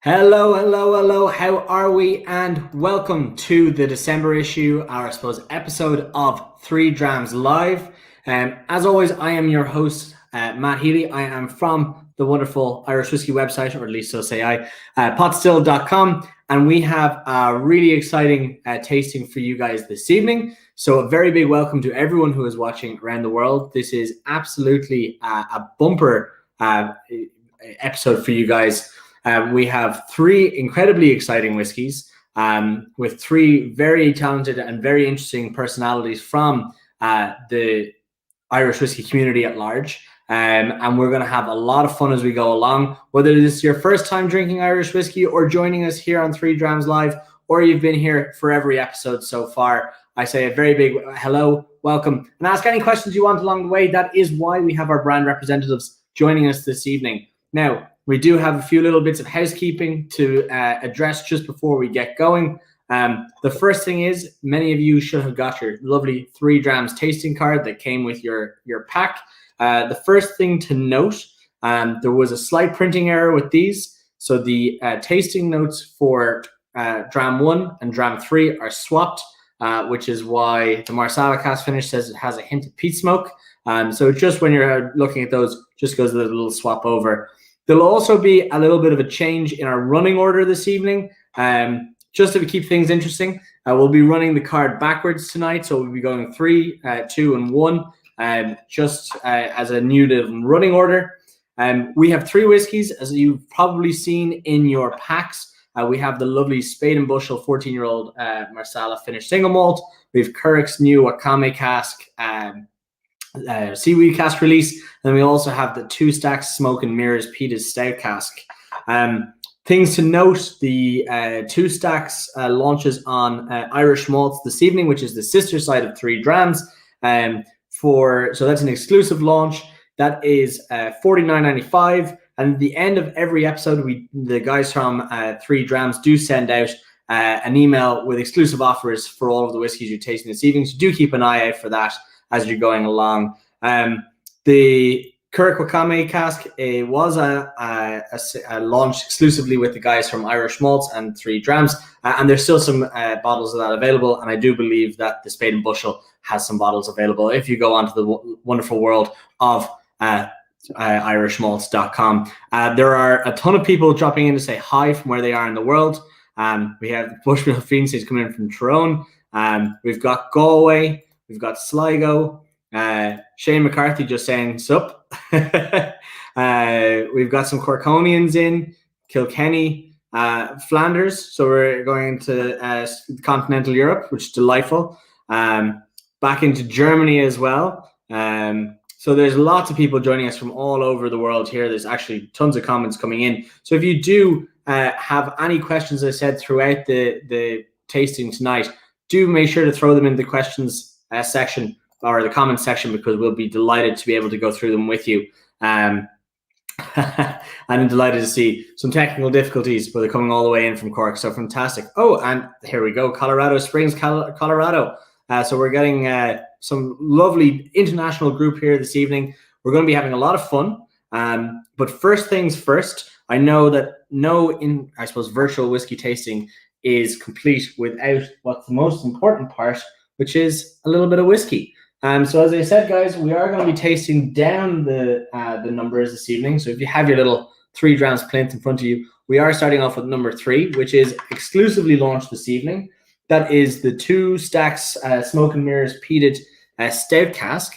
Hello. How are we? And welcome to the December issue, our, episode of 3 Drams Live. As always, I am your host, Matt Healy. I am from the wonderful Irish whiskey website, or at least so say I, potstill.com. And we have a really exciting tasting for you guys this evening. So a very big welcome to everyone who is watching around the world. This is absolutely a bumper episode for you guys. We have 3 incredibly exciting whiskies with 3 very talented and very interesting personalities from the Irish whiskey community at large. And we're going to have a lot of fun as we go along. Whether this is your first time drinking Irish whiskey or joining us here on 3 Drams Live, or you've been here for every episode so far, I say a very big hello, welcome, and ask any questions you want along the way. That is why we have our brand representatives joining us this evening. Now, we do have a few little bits of housekeeping to address just before we get going. The first thing is, many of you should have got your lovely 3 Drams tasting card that came with your pack. The first thing to note, there was a slight printing error with these. So the tasting notes for Dram 1 and Dram 3 are swapped, which is why the Marsala cask finish says it has a hint of peat smoke. So just when you're looking at those, just goes a little swap over. There'll also be a little bit of a change in our running order this evening. Just to keep things interesting, we'll be running the card backwards tonight. So we'll be going 3, 2, and 1, just as a new running order. We have 3 whiskies, as you've probably seen in your packs. We have the lovely Spade and Bushel 14-year-old Marsala finished single malt. We have Currach's new Wakame cask, seaweed cask release, and then we also have the 2 Stacks Smoke and Mirrors Peated Stout cask. Things to note: the 2 Stacks launches on Irish Malts this evening, which is the sister side of 3 Drams. So that's an exclusive launch. That is $49.95. And at the end of every episode, the guys from 3 Drams do send out an email with exclusive offers for all of the whiskeys you're tasting this evening. So do keep an eye out for that as you're going along. The Kurak Wakame cask was a launch exclusively with the guys from Irish Malts and 3 Drams, and there's still some bottles of that available, and I do believe that the Spade and Bushel has some bottles available if you go onto the wonderful world of irishmalts.com. There are a ton of people dropping in to say hi from where they are in the world. We have Bushmill Fiends who's coming in from Tyrone. We've got Galway. We've got Sligo. Shane McCarthy just saying sup. We've got some Corkonians in, Kilkenny, Flanders. So we're going to continental Europe, which is delightful. Back into Germany as well. So there's lots of people joining us from all over the world here. There's actually tons of comments coming in. So if you do have any questions, as I said, throughout the tasting tonight, do make sure to throw them in the questions section or the comments section, because we'll be delighted to be able to go through them with you. I'm delighted to see some technical difficulties, but they're coming all the way in from Cork. So fantastic. Oh, and here we go. Colorado Springs, Colorado. So we're getting some lovely international group here this evening. We're going to be having a lot of fun. But first things first, I know that virtual whiskey tasting is complete without what's the most important part, which is a little bit of whiskey. So as I said, guys, we are going to be tasting down the numbers this evening. So if you have your little 3 Drams plinth in front of you, we are starting off with number 3, which is exclusively launched this evening. That is the 2 Stacks Smoke and Mirrors Peated Stout cask.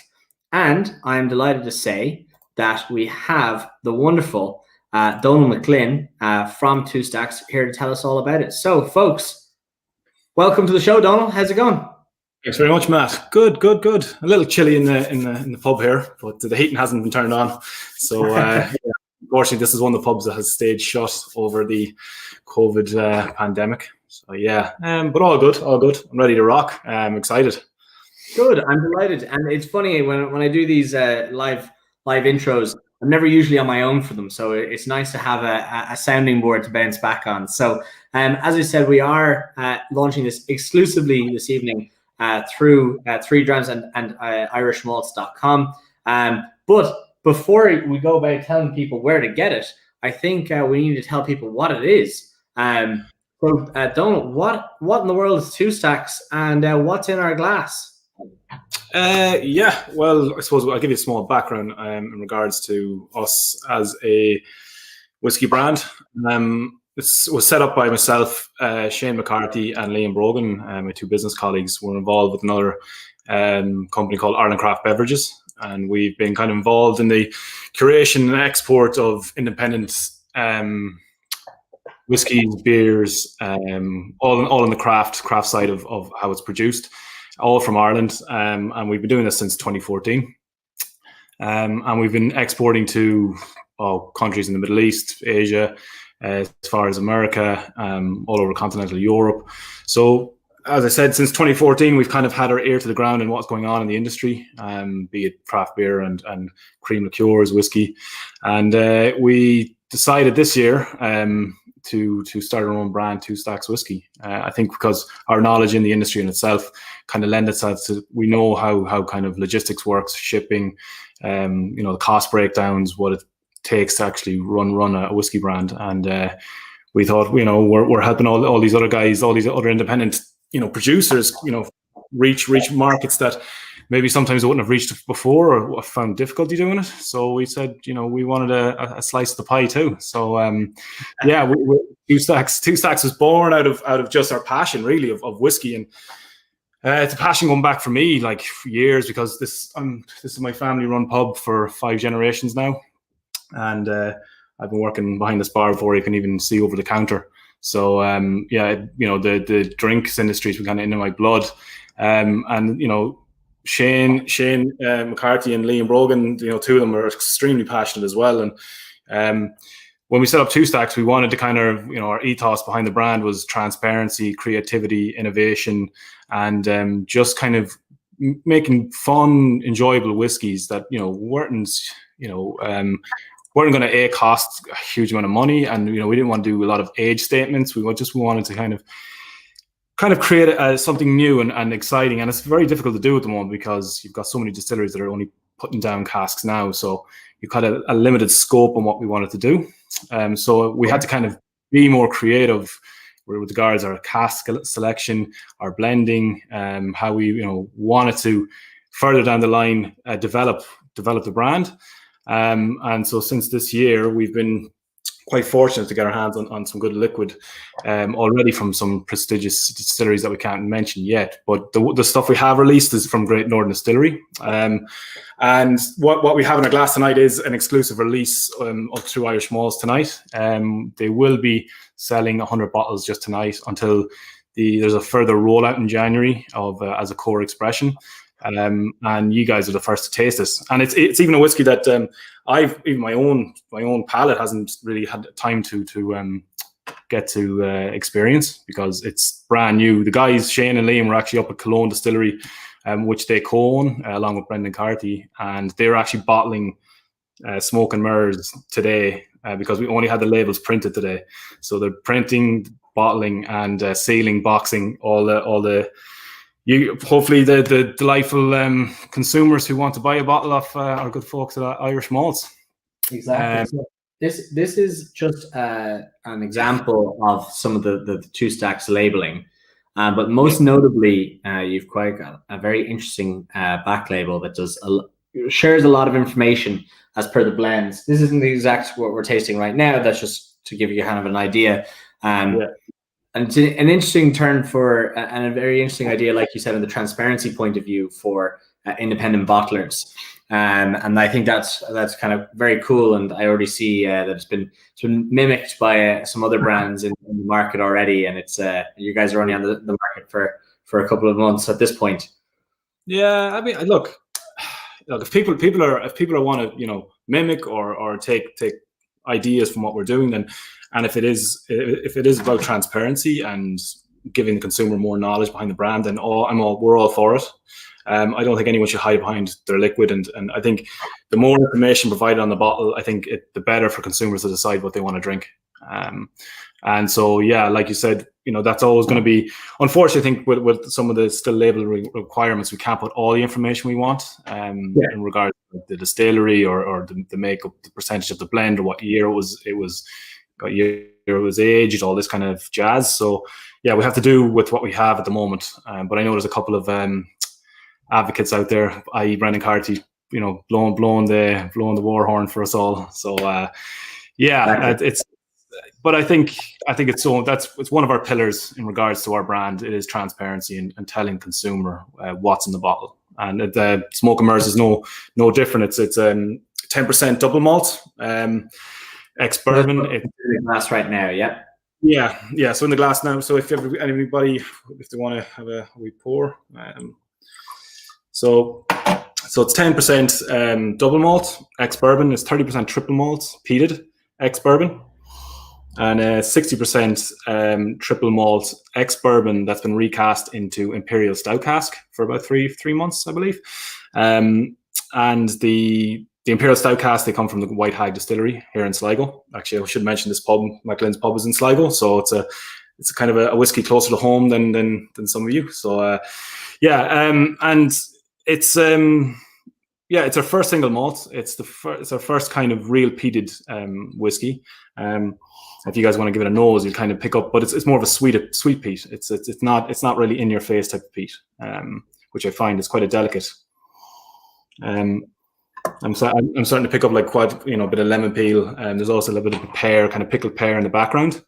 And I'm delighted to say that we have the wonderful Donal McLynn from 2 Stacks here to tell us all about it. So, folks, welcome to the show, Donal. How's it going? Thanks very much, Matt. Good. A little chilly in the pub here, but the heating hasn't been turned on. So, unfortunately, this is one of the pubs that has stayed shut over the COVID pandemic. So, yeah, but all good. I'm ready to rock. I'm excited. Good. I'm delighted. And it's funny, when I do these live intros, I'm never usually on my own for them. So it's nice to have a sounding board to bounce back on. So, as I said, we are launching this exclusively this evening through 3 Drams and irishmalts.com. But before we go about telling people where to get it, I think we need to tell people what it is. Donal, what in the world is Two Stacks, and what's in our glass? Yeah, well, I suppose I'll give you a small background in regards to us as a whiskey brand. This was set up by myself, Shane McCarthy, and Liam Brogan, my two business colleagues. Were involved with another company called Ireland Craft Beverages, and we've been kind of involved in the curation and export of independent whiskies, beers, all in the craft side of how it's produced, all from Ireland, and we've been doing this since 2014. And we've been exporting to countries in the Middle East, Asia, as far as America, all over continental Europe. So, as I said, since 2014, we've kind of had our ear to the ground in what's going on in the industry, be it craft beer and cream liqueurs, whiskey. And we decided this year to start our own brand, Two Stacks Whiskey. I think because our knowledge in the industry in itself kind of lend itself to, we know how kind of logistics works, shipping, the cost breakdowns, what it takes to actually run a whiskey brand. And we thought, we're helping all these other guys, all these other independent, producers, reach markets that maybe sometimes they wouldn't have reached before or found difficulty doing it. So we said, we wanted a slice of the pie too. So Two Stacks was born out of just our passion really of whiskey, and it's a passion going back for me like for years, because this is my family run pub for 5 generations now, and I've been working behind this bar before you can even see over the counter. So the drinks industry has been kind of in my blood, and Shane McCarthy and Liam Brogan, two of them are extremely passionate as well. And when we set up Two Stacks, we wanted to kind of, our ethos behind the brand was transparency, creativity, innovation, and just kind of making fun, enjoyable whiskies that weren't going to cost a huge amount of money, and we didn't want to do a lot of age statements. We wanted to kind of create something new and exciting. And it's very difficult to do at the moment because you've got so many distilleries that are only putting down casks now. So you've got a limited scope on what we wanted to do. So we had to kind of be more creative with regards to our cask selection, our blending, how we wanted to further down the line develop the brand. And so since this year, we've been quite fortunate to get our hands on some good liquid already from some prestigious distilleries that we can't mention yet. But the stuff we have released is from Great Northern Distillery. And what we have in our glass tonight is an exclusive release up through Irish Malts tonight. They will be selling 100 bottles just tonight until there's a further rollout in January of as a core expression. And you guys are the first to taste this, and it's even a whiskey that even my own palate hasn't really had time to get to experience, because it's brand new. The guys Shane and Liam were actually up at Cologne Distillery, which they co-own along with Brendan Carty, and they're actually bottling Smoke and Mirrors today because we only had the labels printed today. So they're printing, bottling, and sealing, boxing all the. Hopefully the delightful consumers who want to buy a bottle of our good folks at Irish Malts. Exactly. So this is just an example of some of the Two Stacks labeling, but most notably, you've quite got a very interesting back label that shares a lot of information as per the blends. This isn't the exact what we're tasting right now. That's just to give you kind of an idea. And it's an interesting turn and a very interesting idea, like you said, in the transparency point of view for independent bottlers. And I think that's kind of very cool. And I already see that it's been mimicked by some other brands in the market already. And it's you guys are only on the market for a couple of months at this point. Yeah, I mean, look, if people want to mimic or take ideas from what we're doing, then. And if it is about transparency and giving the consumer more knowledge behind the brand, then we're all for it. I don't think anyone should hide behind their liquid, and I think the more information provided on the bottle, I think the better for consumers to decide what they want to drink. And so, yeah, like you said, that's always going to be, unfortunately, I think with some of the still label requirements, we can't put all the information we want in regards to the distillery or the makeup, the percentage of the blend, or what year what year it was aged, all this kind of jazz. So, yeah, we have to do with what we have at the moment. But I know there's a couple of advocates out there, i.e. Brendan Carty, blowing the war horn for us all. So, it's. But I think it's one of our pillars in regards to our brand. It is transparency and telling consumer what's in the bottle. And the Smoke and Mers is no different. It's 10% double malt, ex bourbon. It's in the glass right now, yeah. Yeah. So in the glass now. So if anybody, if they want to have a wee pour, so it's 10% double malt, ex bourbon. It's 30% triple malt, peated, ex bourbon. And 60% triple malt ex bourbon that's been recast into Imperial Stout cask for about three months, I believe. And the Imperial Stout cask, they come from the White Hag Distillery here in Sligo. Actually, I should mention this pub, McLynn's pub, is in Sligo, so it's a kind of a whiskey closer to home than some of you. So and it's it's our first single malt. It's our first kind of real peated whiskey. If you guys want to give it a nose, you'll kind of pick up, but it's more of a sweet peat. It's not really in your face type of peat, which I find is quite a delicate. I'm starting to pick up like quite a bit of lemon peel, and there's also a little bit of pear, kind of pickled pear in the background.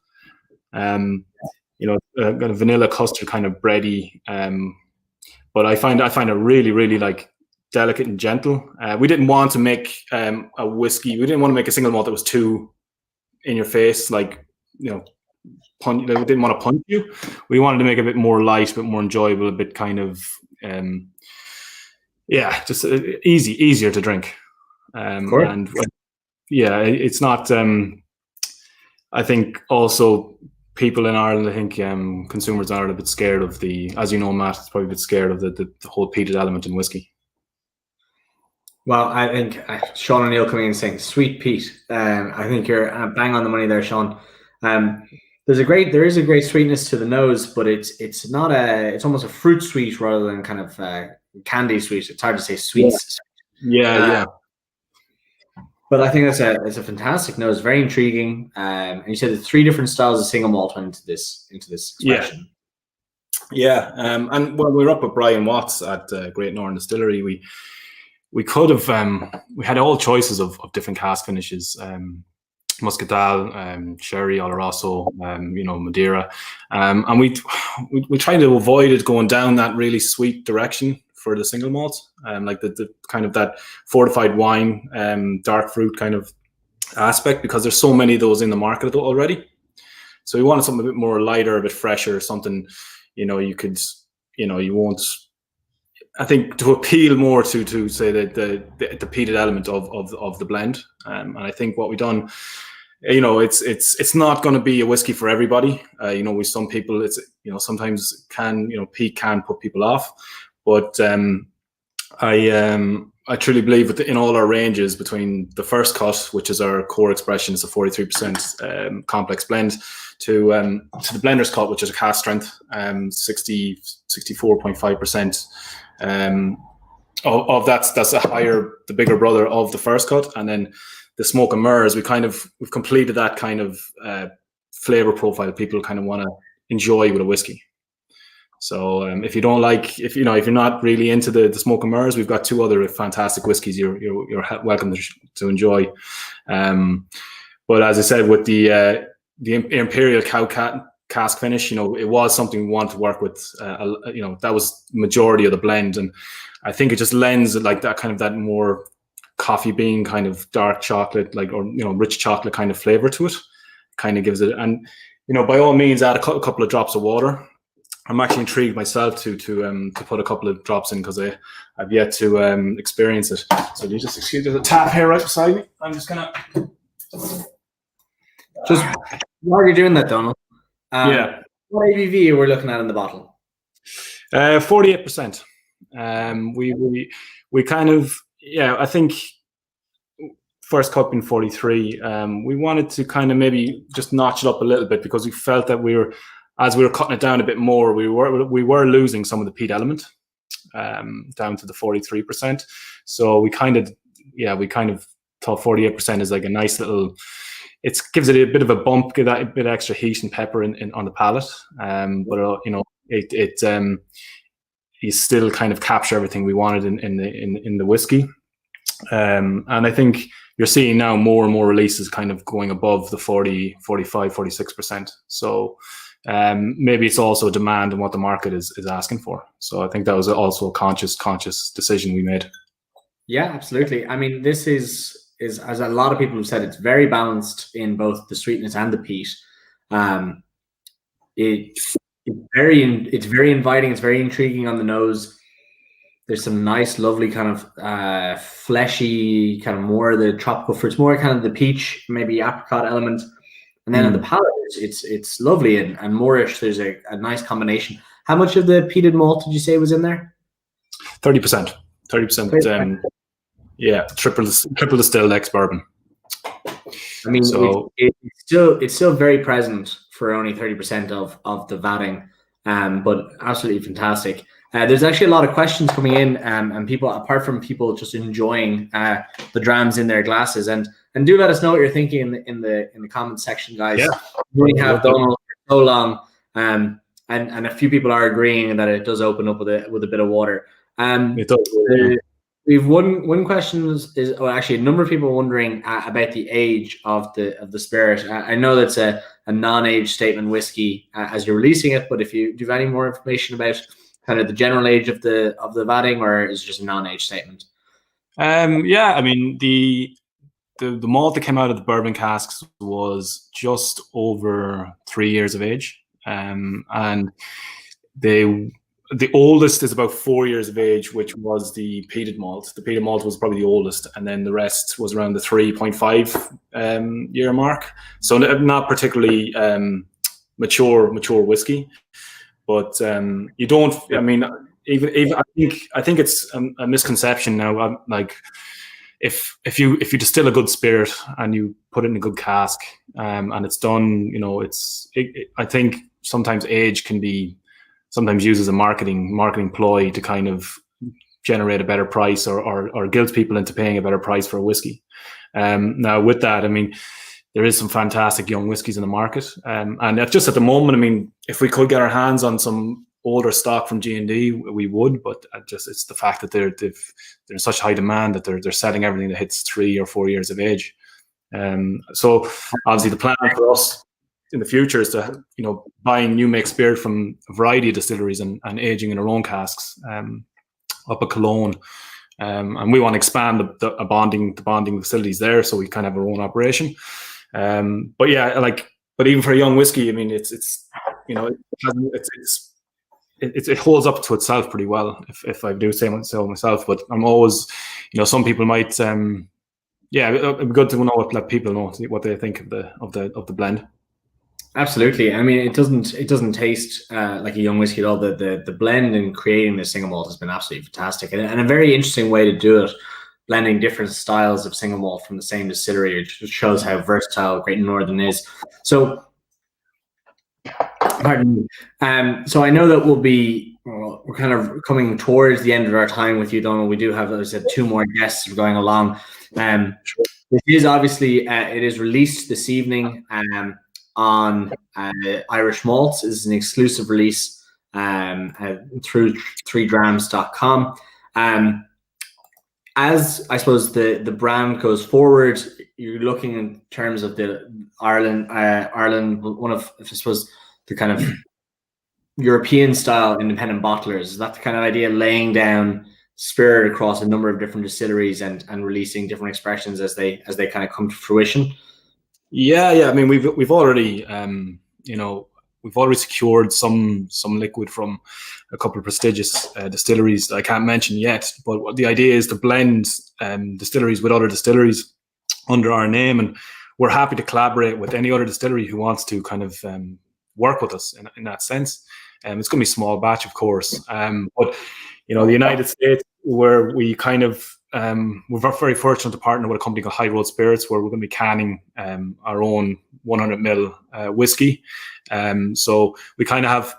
Kind of vanilla custard, kind of bready. But I find it really, really like delicate and gentle. We didn't want to make a whiskey. We didn't want to make a single malt that was too in your face, like we didn't want to punch you. We wanted to make it a bit more light, a bit more enjoyable, a bit kind of just easier to drink. And it's not. I think also people in Ireland, I think consumers in Ireland are a bit scared of as you know, Matt, it's probably a bit scared of the whole peated element in whiskey. Well, I think Sean O'Neill coming in and saying sweet peat. I think you're bang on the money there, Sean. There is a great sweetness to the nose, but it's almost a fruit sweet rather than kind of candy sweet. It's hard to say sweet. Yeah. But I think it's a fantastic nose, very intriguing. And you said the 3 different styles of single malt went into this expression. Yeah. And when we were up with Brian Watts at Great Northern Distillery, we could have we had all choices of different cask finishes, Muscatel, Sherry, Oloroso, Madeira, and we tried to avoid it going down that really sweet direction for the single malt, like the kind of that fortified wine, dark fruit kind of aspect, because there's so many of those in the market already. So we wanted something a bit more lighter, a bit fresher, something you won't. I think to appeal more to say that the peated element of the blend, and I think what we've done, it's not going to be a whiskey for everybody. With some people, it's sometimes peat can put people off, but I truly believe in all our ranges, between the first cut, which is our core expression, it's a 43% complex blend, to the blender's cut, which is a cask strength, 64.5%. Of that's the bigger brother of the first cut, and then the Smoke and Mers, we've completed that kind of flavor profile people kind of want to enjoy with a whiskey. So if you don't if you're not really into the Smoke and Mers, we've got 2 other fantastic whiskies you're welcome to enjoy. But as I said, with the Imperial cask finish, it was something we wanted to work with. That was the majority of the blend, and I think it just lends like that kind of that more coffee bean kind of dark chocolate, rich chocolate kind of flavor to it. Kind of gives it, and by all means add a couple of drops of water. I'm actually intrigued myself to put a couple of drops in, because I've yet to experience it. So you just excuse me, there's a tap here right beside me. I'm just gonna just while you're doing that, Donal. What ABV we're looking at in the bottle? 48%. We kind of I think first cup in 43, we wanted to kind of maybe just notch it up a little bit because we felt that as we were cutting it down a bit more, we were losing some of the peat element down to the 43%. So we kind of thought 48% is like a nice little. It gives it a bit of a bump, give that a bit of extra heat and pepper on the palate. But you still kind of capture everything we wanted in the whiskey. And I think you're seeing now more and more releases kind of going above the 40, 45, 46%. So maybe it's also demand and what the market is asking for. So I think that was also a conscious decision we made. Yeah, absolutely. I mean, this is as a lot of people have said, it's very balanced in both the sweetness and the peat. It's very inviting. It's very intriguing on the nose. There's some nice, lovely kind of fleshy, kind of more of the tropical fruits, more kind of the peach, maybe apricot element. And then on the palate, it's lovely and moreish. There's a nice combination. How much of the peated malt did you say was in there? 30%. 30%. Yeah, triple distilled ex-bourbon. I mean, so it's still very present for only 30% of the vatting, but absolutely fantastic. There's actually a lot of questions coming in, and people, apart from people just enjoying the drams in their glasses, and do let us know what you're thinking in the comments section, guys. Yeah. We only have Donal for so long, and a few people are agreeing that it does open up with a bit of water. It does. We've one question is actually a number of people wondering about the age of the spirit. I know that's a non-age statement whiskey as you're releasing it, but if you do you have any more information about kind of the general age of the vatting, or is it just a non-age statement? Yeah, I mean the malt that came out of the bourbon casks was just over 3 years of age, and the oldest is about 4 years of age, which was the peated malt. The peated malt was probably the oldest, and then the rest was around the 3.5 year mark. So not particularly mature whiskey, but you don't. I mean, even I think it's a misconception now. Like if you distill a good spirit and you put it in a good cask, and it's done, I think sometimes age can be sometimes used as a marketing ploy to kind of generate a better price or guilt people into paying a better price for a whiskey. Now with that, I memean, there is some fantastic young whiskies in the market. And just at the moment, I mean, if we could get our hands on some older stock from G&D, we would, but it's the fact that they're in such high demand that they're selling everything that hits 3 or 4 years of age. So obviously the plan for us in the future is to, buying new make spirit from a variety of distilleries and aging in our own casks up at Cologne. And we want to expand the bonding facilities there, so we kind of have our own operation. But yeah, but even for a young whiskey, I mean, it holds up to itself pretty well, if I do say so myself. But I'm always, some people might, it'd be good to know let people know what they think of the blend. Absolutely. I mean, it doesn't taste like a young whiskey at all. The blend in creating the single malt has been absolutely fantastic, and a very interesting way to do it, blending different styles of single malt from the same distillery. It just shows how versatile Great Northern is. So, pardon me. So I know that we're kind of coming towards the end of our time with you, Donal. We do have, as I said, 2 more guests going along. This is obviously it is released this evening. On Irish Malts. This is an exclusive release through 3drams.com. As I suppose the brand goes forward, you're looking in terms of the Ireland, one of, I suppose, the kind of European style independent bottlers. Is that the kind of idea, laying down spirit across a number of different distilleries and releasing different expressions as they kind of come to fruition? Yeah. I mean, we've already, we've already secured some liquid from a couple of prestigious distilleries that I can't mention yet. But the idea is to blend distilleries with other distilleries under our name, and we're happy to collaborate with any other distillery who wants to kind of work with us in that sense. It's going to be small batch, of course, but the United States, where we kind of we're very fortunate to partner with a company called High Road Spirits, where we're going to be canning our own 100 ml whiskey. So we kind of have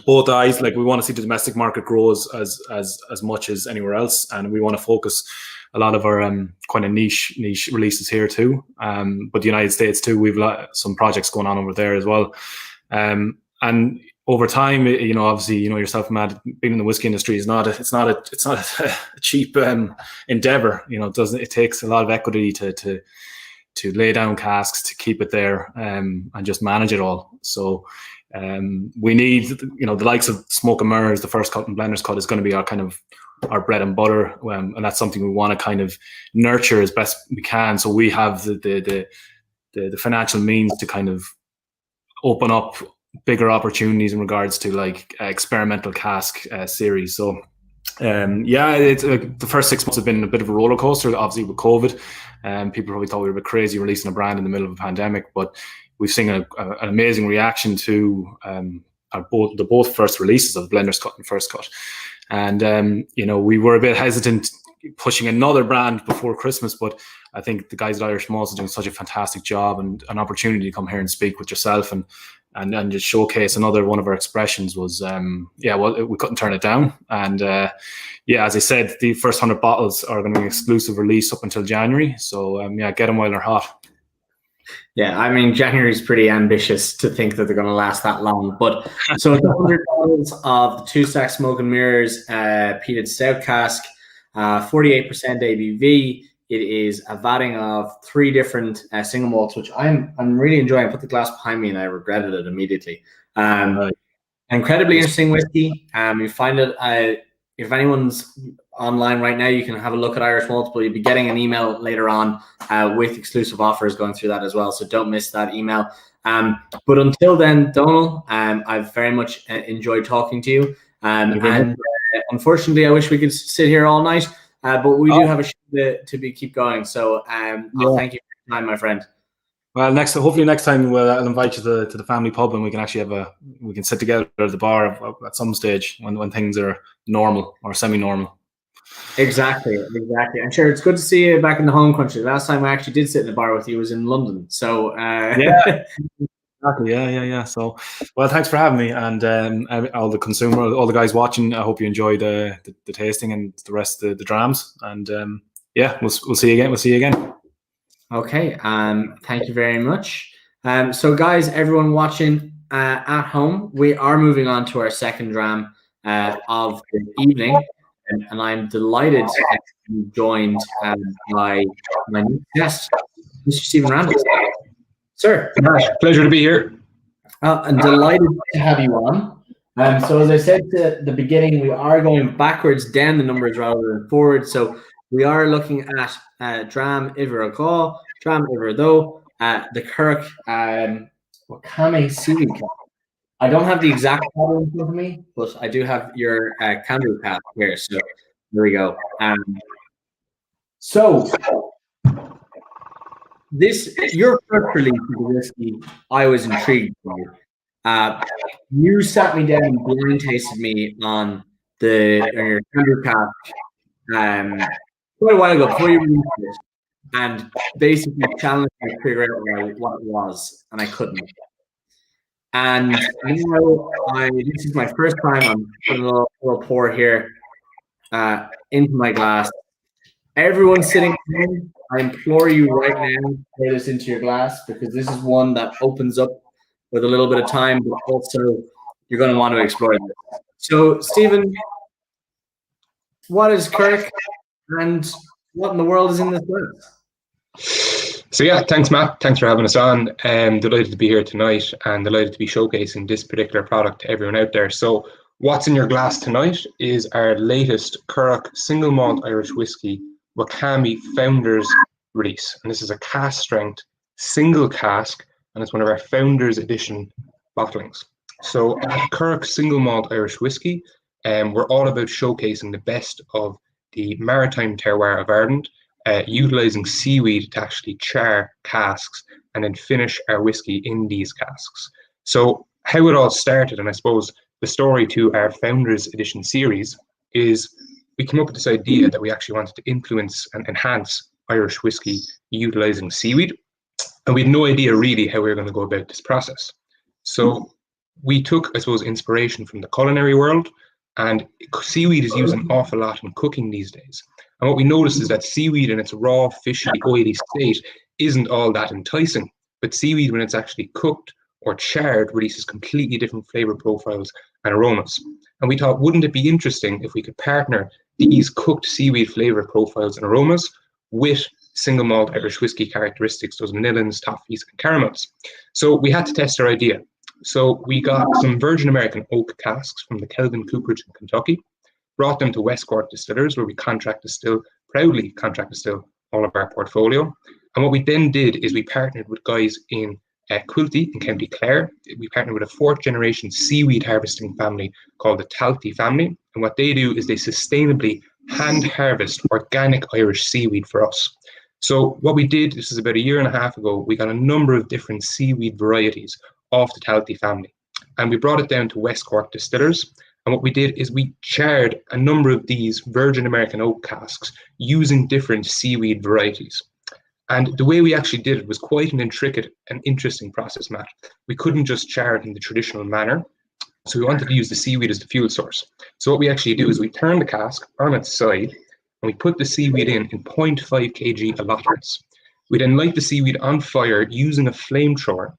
both eyes. Like, we want to see the domestic market grow as much as anywhere else, and we want to focus a lot of our kind of niche releases here too. But the United States too, we've some projects going on over there as well. And over time, obviously, yourself, Matt, being in the whiskey industry is not a cheap endeavor. It takes a lot of equity to lay down casks, to keep it there, and just manage it all. So we need, the likes of Smoke and Mirrors, the first cut and Blender's cut is going to be our bread and butter, and that's something we want to kind of nurture as best we can. So we have the financial means to kind of open up bigger opportunities in regards to like experimental cask series. So it's the first 6 months have been a bit of a roller coaster, obviously with COVID. People probably thought we were a bit crazy releasing a brand in the middle of a pandemic, but we've seen an amazing reaction to both first releases of Blender's Cut and First Cut. And we were a bit hesitant pushing another brand before Christmas, but I think the guys at Irish Malts are doing such a fantastic job, and an opportunity to come here and speak with yourself and just showcase another one of our expressions was we couldn't turn it down. And as I said, the first 100 bottles are going to be an exclusive release up until January. So get them while they're hot. Yeah, I mean, January is pretty ambitious to think that they're going to last that long. But so 100 bottles of the Two Stack Smoke and Mirrors Peated Stout cask, 48% ABV. It is a vatting of 3 different single malts, which I'm really enjoying. I put the glass behind me and I regretted it immediately. Incredibly interesting whiskey. You find it, if anyone's online right now, you can have a look at Irish Malts, but you'll be getting an email later on with exclusive offers going through that as well. So don't miss that email. But until then, Donal, I've very much enjoyed talking to you. Unfortunately, I wish we could sit here all night. But we do have a show to keep going. So I'll thank you for your time, my friend. Well, hopefully next time I'll invite you to the family pub, and we can actually we can sit together at the bar at some stage when things are normal or semi-normal. Exactly. I'm sure it's good to see you back in the home country. Last time I actually did sit in a bar with you was in London. So Exactly. Yeah. So, well, thanks for having me, and all the guys watching. I hope you enjoyed the tasting and the rest of the drams. And we'll see you again. We'll see you again. Okay. Thank you very much. So, guys, everyone watching at home, we are moving on to our second dram of the evening, and I'm delighted to be joined by my new guest, Mr. Stephen Randles. Sir. Pleasure to be here. I'm delighted to have you on. So as I said at the beginning, we are going backwards down the numbers rather than forward. So we are looking at Dram Iver Agá, Dram Iver Dó, the Currach Wakame seaweed cap. I don't have the exact bottle in front of me, but I do have your candle cap here. So there we go. Your first release of the whiskey, I was intrigued by. You sat me down and blind tasted me on your candle cap quite a while ago before you released it, and basically challenged me to figure out what it was, and I couldn't. And now this is my first time. I'm putting a little pour here into my glass. Everyone sitting in, I implore you right now to pour this into your glass, because this is one that opens up with a little bit of time, but also you're going to want to explore it. So, Stephen, what is Currach, and what in the world is in this glass? So thanks, Matt. Thanks for having us on. Delighted to be here tonight, and delighted to be showcasing this particular product to everyone out there. So what's in your glass tonight is our latest Currach single malt Irish whiskey, Wakame Founders release. And this is a cask strength single cask, and it's one of our Founders Edition bottlings. So Currach single malt Irish whiskey, we're all about showcasing the best of the maritime terroir of Ireland, utilising seaweed to actually char casks and then finish our whiskey in these casks. So how it all started, and I suppose the story to our Founders Edition series, is we came up with this idea that we actually wanted to influence and enhance Irish whiskey utilizing seaweed. And we had no idea really how we were going to go about this process. So we took, I suppose, inspiration from the culinary world, and seaweed is used an awful lot in cooking these days. And what we noticed is that seaweed in its raw, fishy, oily state isn't all that enticing. But seaweed, when it's actually cooked or charred, releases completely different flavor profiles and aromas. And we thought, wouldn't it be interesting if we could partner these cooked seaweed flavor profiles and aromas with single malt Irish whiskey characteristics, those vanillins, toffees, and caramels. So we had to test our idea. So we got some virgin American oak casks from the Kelvin Cooperage in Kentucky, brought them to West Cork Distillers, where we proudly contract distill all of our portfolio. And what we then did is we partnered with guys in Quilty in County Clare. We partnered with a 4th generation seaweed harvesting family called the Talty family. And what they do is they sustainably hand harvest organic Irish seaweed for us. So what we did, this is about 1.5 years ago, we got a number of different seaweed varieties off the Talty family. And we brought it down to West Cork Distillers. And what we did is we charred a number of these virgin American oak casks using different seaweed varieties. And the way we actually did it was quite an intricate and interesting process, Matt. We couldn't just char it in the traditional manner. So we wanted to use the seaweed as the fuel source. So what we actually do is we turn the cask on its side and we put the seaweed in 0.5 kg allotments. We then light the seaweed on fire using a flamethrower.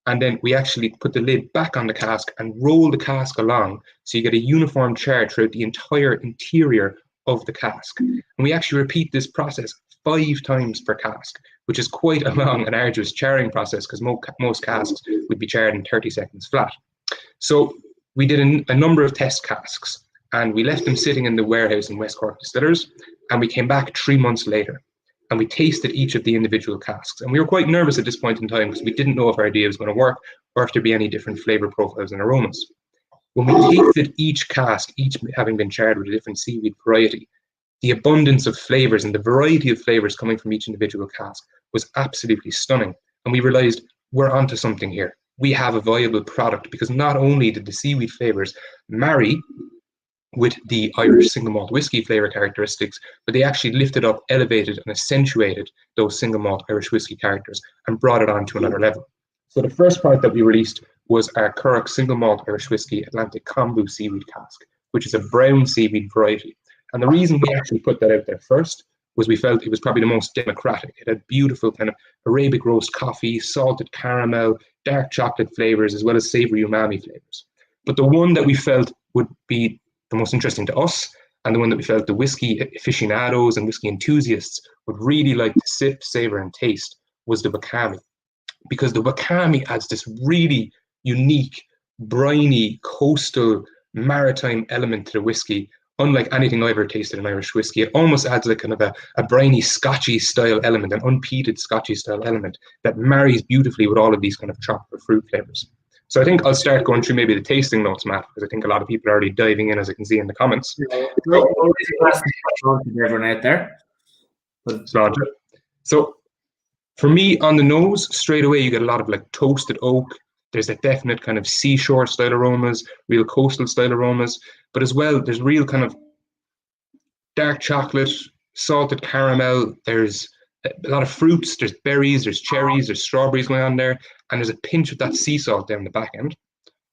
And then we actually put the lid back on the cask and roll the cask along so you get a uniform char throughout the entire interior of the cask. And we actually repeat this process 5 times per cask, which is quite a long and arduous charring process because most casks would be charred in 30 seconds flat. So we did a number of test casks and we left them sitting in the warehouse in West Cork Distillers, and we came back 3 months later and we tasted each of the individual casks. And we were quite nervous at this point in time because we didn't know if our idea was going to work or if there'd be any different flavor profiles and aromas. When we tasted each cask, each having been charred with a different seaweed variety, the abundance of flavors and the variety of flavors coming from each individual cask was absolutely stunning. And we realized we're onto something here. We have a viable product because not only did the seaweed flavors marry with the Irish single malt whiskey flavor characteristics, but they actually lifted up, elevated, and accentuated those single malt Irish whiskey characters and brought it on to another level. So the first product that we released was our Currach single malt Irish whiskey Atlantic Kombu seaweed cask, which is a brown seaweed variety. And the reason we actually put that out there first was we felt it was probably the most democratic. It had beautiful kind of Arabic roast coffee, salted caramel, dark chocolate flavors, as well as savory umami flavors. But the one that we felt would be the most interesting to us, and the one that we felt the whiskey aficionados and whiskey enthusiasts would really like to sip, savor, and taste was the Wakame. Because the Wakame adds this really unique, briny, coastal, maritime element to the whiskey, unlike anything I've ever tasted in Irish whiskey. It almost adds like kind of a briny, Scotchy style element, an unpeated Scotchy style element that marries beautifully with all of these kind of tropical fruit flavors. So I think I'll start going through maybe the tasting notes, Matt, because I think a lot of people are already diving in, as I can see in the comments. Everyone out there. So for me, on the nose, straight away, you get a lot of like toasted oak. There's a definite kind of seashore style aromas, real coastal style aromas, but as well, there's real kind of dark chocolate, salted caramel. There's a lot of fruits. There's berries, there's cherries, there's strawberries going on there, and there's a pinch of that sea salt down the back end.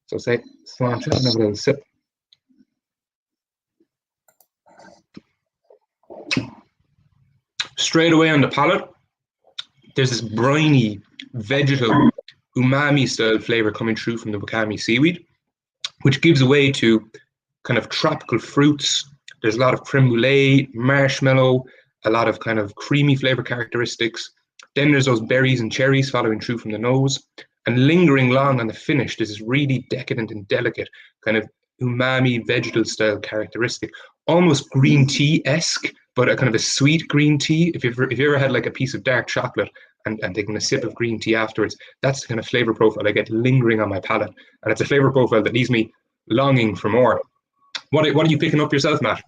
So say, slant it and have a little sip. Straight away on the palate, there's this briny, vegetal, umami style flavor coming through from the Wakame seaweed, which gives way to kind of tropical fruits. There's a lot of creme brulee, marshmallow, a lot of kind of creamy flavor characteristics. Then there's those berries and cherries following through from the nose, and lingering long on the finish, there's this really decadent and delicate kind of umami vegetal style characteristic, almost green tea-esque, but a kind of a sweet green tea. If you ever had like a piece of dark chocolate and taking a sip of green tea afterwards, that's the kind of flavor profile I get lingering on my palate. And it's a flavor profile that leaves me longing for more. What are you picking up yourself, Matt?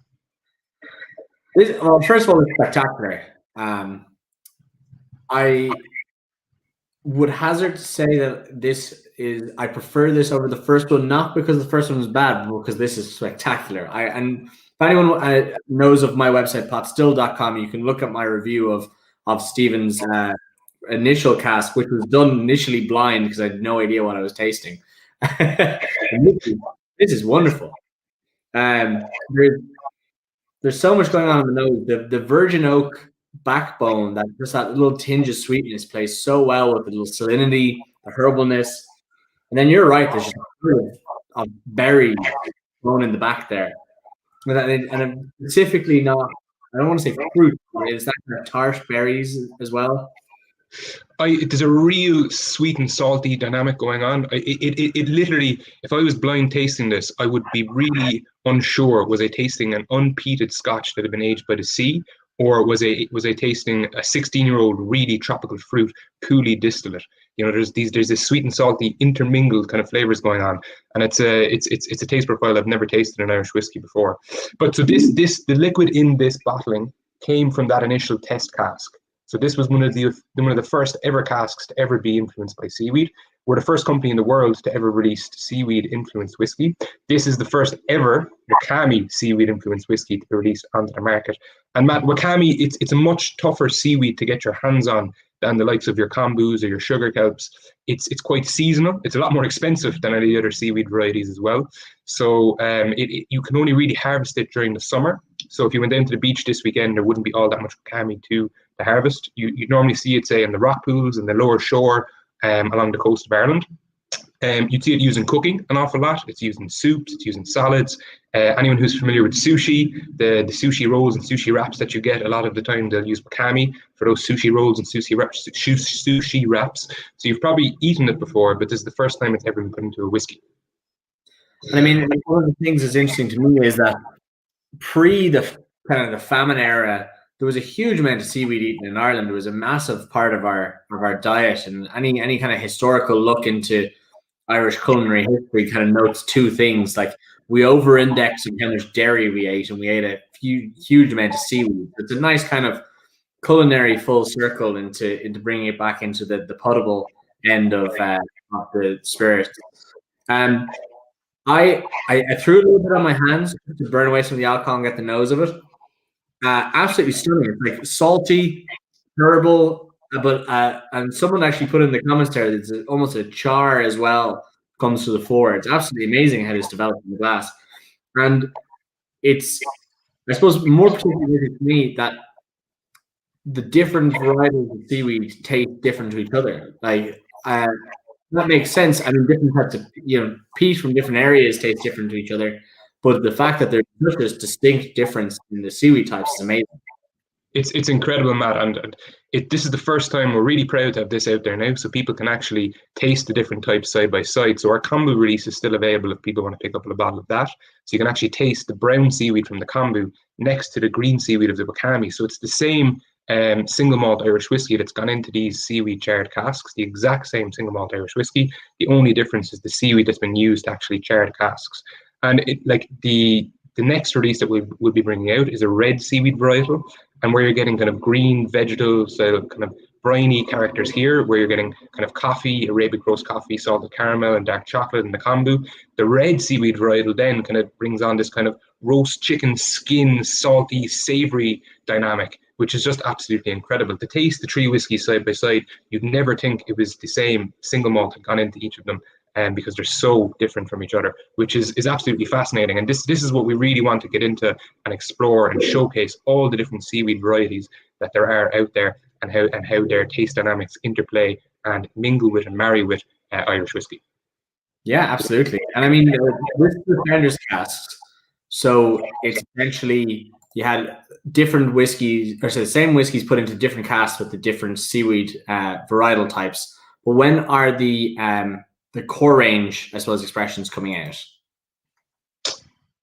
Well, first of all, it's spectacular. I would hazard to say that I prefer this over the first one, not because the first one was bad, but because this is spectacular. And anyone knows of my website, potstill.com, you can look at my review of Stephen's initial cask, which was done initially blind because I had no idea what I was tasting. This is wonderful. There's so much going on in the nose. The virgin oak backbone, that little tinge of sweetness plays so well with the little salinity, the herbalness. And then you're right, there's just a berry thrown in the back there. And specifically not, I don't want to say fruit, it's that kind of tart berries as well. There's a real sweet and salty dynamic going on. It literally, if I was blind tasting this, I would be really unsure. Was I tasting an unpeated Scotch that had been aged by the sea, or was I tasting a 16-year-old really tropical fruit, coolly distillate? You know, there's this sweet and salty intermingled kind of flavors going on, and it's a taste profile I've never tasted in Irish whiskey before. But so the liquid in this bottling came from that initial test cask. So this was one of the first ever casks to ever be influenced by seaweed. We're the first company in the world to ever release seaweed-influenced whiskey. This is the first ever Wakame seaweed-influenced whiskey to be released onto the market. And Matt, Wakame, it's a much tougher seaweed to get your hands on than the likes of your kombus or your sugar kelps. It's quite seasonal. It's a lot more expensive than any other seaweed varieties as well. So you can only really harvest it during the summer. So if you went down to the beach this weekend, there wouldn't be all that much Wakame to harvest. You'd normally see it, say, in the rock pools and the lower shore along the coast of Ireland. You'd see it used in cooking an awful lot. It's used in soups, it's used in salads. Anyone who's familiar with sushi, the sushi rolls and sushi wraps that you get, a lot of the time they'll use Wakame for those sushi rolls and sushi wraps. So you've probably eaten it before, but this is the first time it's ever been put into a whiskey. And I mean, one of the things that's interesting to me is that pre the famine era, there was a huge amount of seaweed eaten in Ireland. It was a massive part of our diet, and any kind of historical look into Irish culinary history kind of notes two things. Like, we over-indexed in how much dairy we ate, and we ate a huge amount of seaweed. It's a nice kind of culinary full circle into bringing it back into the potable end of the spirit. I threw a little bit on my hands to burn away some of the alcohol and get the nose of it. Absolutely stunning. It's like salty, herbal, but and someone actually put in the comments there that it's almost a char as well comes to the fore. It's absolutely amazing how it's developed in the glass, and it's, I suppose, more particularly to me that the different varieties of seaweed taste different to each other. Like that makes sense. I mean, different types of peat from different areas taste different to each other. But the fact that there's such a distinct difference in the seaweed types is amazing. It's incredible, Matt, and this is the first time we're really proud to have this out there now, so people can actually taste the different types side by side. So our kombu release is still available if people want to pick up a bottle of that. So you can actually taste the brown seaweed from the kombu next to the green seaweed of the Wakame. So it's the same single malt Irish whiskey that's gone into these seaweed charred casks, the exact same single malt Irish whiskey. The only difference is the seaweed that's been used to actually char the casks. And the next release that we'll be bringing out is a red seaweed varietal, and where you're getting kind of green vegetal style kind of briny characters here, where you're getting kind of coffee, Arabic roast coffee, salted caramel, and dark chocolate in the kombu. The red seaweed varietal then kind of brings on this kind of roast chicken skin, salty, savory dynamic, which is just absolutely incredible. To taste the three whiskeys side by side, you'd never think it was the same single malt had gone into each of them. Because they're so different from each other, which is absolutely fascinating. And this is what we really want to get into and explore and showcase all the different seaweed varieties that there are out there, and how their taste dynamics interplay and mingle with and marry with Irish whiskey. Yeah, absolutely. And I mean, with the founders casks, so it's essentially you had different whiskeys, or so the same whiskeys put into different casks with the different seaweed varietal types. But when are the core range, I suppose, expressions coming out?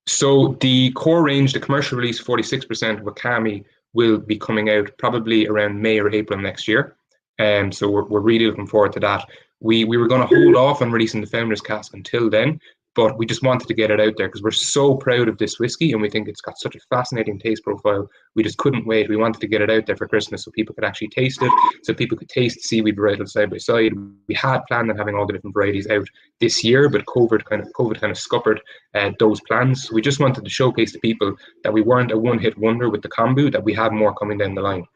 So the core range, the commercial release 46% Wakame, will be coming out probably around May or April next year. So we're really looking forward to that. We were going to hold off on releasing the Founders Cask until then, but we just wanted to get it out there because we're so proud of this whiskey, and we think it's got such a fascinating taste profile we just couldn't wait. We wanted to get it out there for Christmas so people could actually taste it, so people could taste the seaweed varietal side by side. We had planned on having all the different varieties out this year, but COVID kind of scuppered those plans. We just wanted to showcase to people that we weren't a one-hit wonder with the kombu, that we have more coming down the line.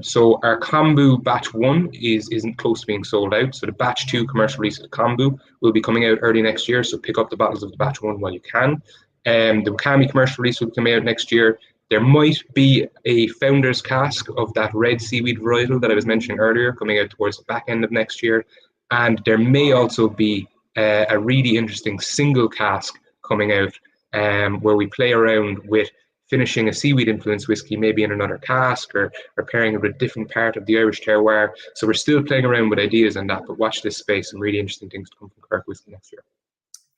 So our kombu batch 1 isn't close to being sold out. So the batch 2 commercial release of the kombu will be coming out early next year. So pick up the bottles of the batch 1 while you can. The Wakame commercial release will be coming out next year. There might be a founder's cask of that red seaweed varietal that I was mentioning earlier coming out towards the back end of next year. And there may also be a really interesting single cask coming out where we play around with finishing a seaweed influenced whiskey, maybe in another cask, or pairing it with a different part of the Irish terroir. So we're still playing around with ideas on that, but watch this space. Some really interesting things to come from Currach whiskey next year.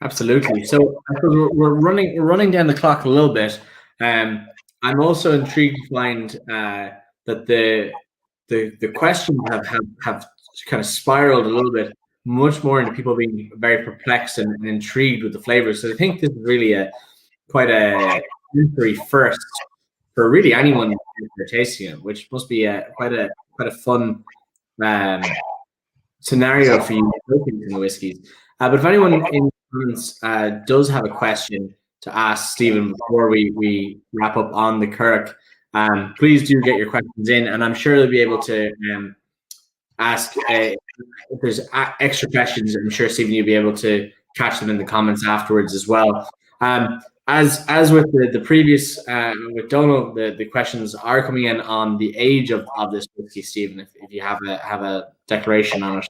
Absolutely. So we're running down the clock a little bit. I'm also intrigued to find that the questions have kind of spiraled a little bit, much more into people being very perplexed and intrigued with the flavors. So I think this is really quite a sensory first for really anyone who's tasting it, which must be quite a fun scenario for you looking in the whiskies. But if anyone in the comments does have a question to ask Stephen before we wrap up on the Currach, please do get your questions in, and I'm sure they'll be able to ask if there's extra questions. I'm sure Stephen, you'll be able to catch them in the comments afterwards as well. As with the previous with Donal, the questions are coming in on the age of this whiskey, Stephen. If you have a declaration on it.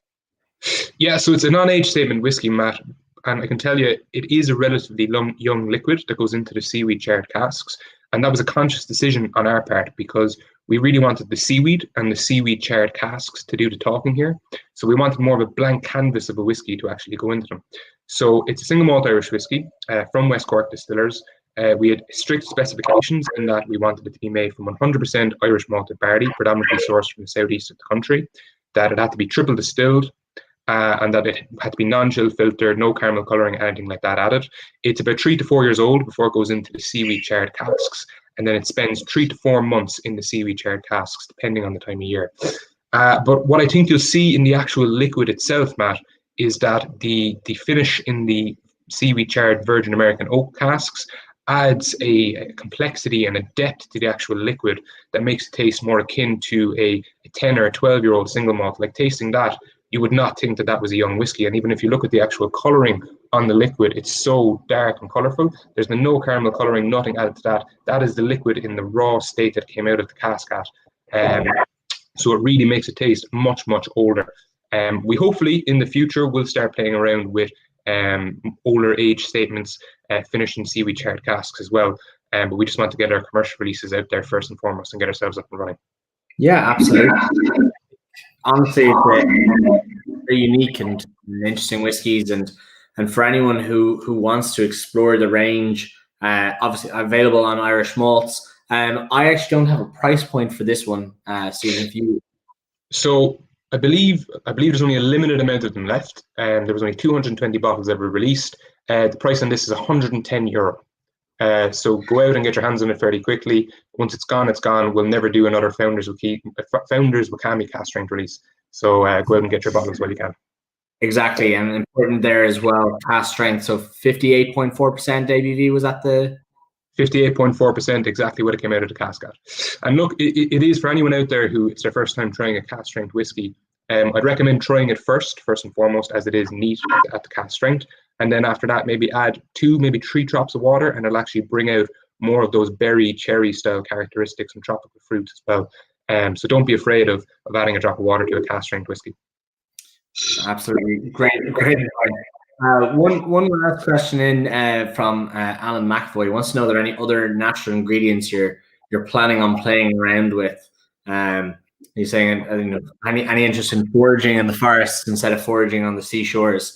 Yeah, so it's a non-age statement whiskey, Matt, and I can tell you it is a relatively young liquid that goes into the seaweed charred casks, and that was a conscious decision on our part because we really wanted the seaweed and the seaweed charred casks to do the talking here. So we wanted more of a blank canvas of a whiskey to actually go into them. So it's a single malt Irish whiskey from West Cork distillers. We had strict specifications in that we wanted it to be made from 100% Irish malted barley, predominantly sourced from the southeast of the country, that it had to be triple distilled, and that it had to be non-chill filtered, no caramel colouring, anything like that added. It's about 3 to 4 years old before it goes into the seaweed charred casks, and then it spends 3 to 4 months in the seaweed charred casks, depending on the time of year. But what I think you'll see in the actual liquid itself, Matt, is that the finish in the seaweed charred virgin American oak casks adds a complexity and a depth to the actual liquid that makes it taste more akin to a 10 or a 12-year-old single malt. Like tasting that, you would not think that was a young whiskey. And even if you look at the actual colouring on the liquid, it's so dark and colourful. There's been no caramel colouring, nothing added to that. That is the liquid in the raw state that came out of the cask at. So it really makes it taste much, much older. We hopefully in the future will start playing around with older age statements finished in seaweed charred casks as well. But we just want to get our commercial releases out there first and foremost and get ourselves up and running. Yeah, absolutely. Honestly, it's very unique and interesting whiskies, and for anyone who wants to explore the range, obviously available on Irish malts. I actually don't have a price point for this one, Stephen. If you So I believe there's only a limited amount of them left, and there was only 220 bottles ever released. The price on this is €110. So go out and get your hands on it fairly quickly. Once it's gone, it's gone. We'll never do another Founders Wakame cask strength release. So go out and get your bottles while you can. Exactly, and important there as well. Cask strength, so 58.4% ABV was at the 58.4%, exactly what it came out of the cask at. And look, it is for anyone out there who it's their first time trying a cask strength whiskey. I'd recommend trying it first and foremost, as it is neat at the cask strength. And then after that, maybe add 2, maybe 3 drops of water, and it'll actually bring out more of those berry, cherry style characteristics and tropical fruits as well. So don't be afraid of adding a drop of water to a cask strength whiskey. Absolutely. Great. One last question in from Alan McAvoy. He wants to know, are there any other natural ingredients you're planning on playing around with? He's saying any interest in foraging in the forests instead of foraging on the seashores?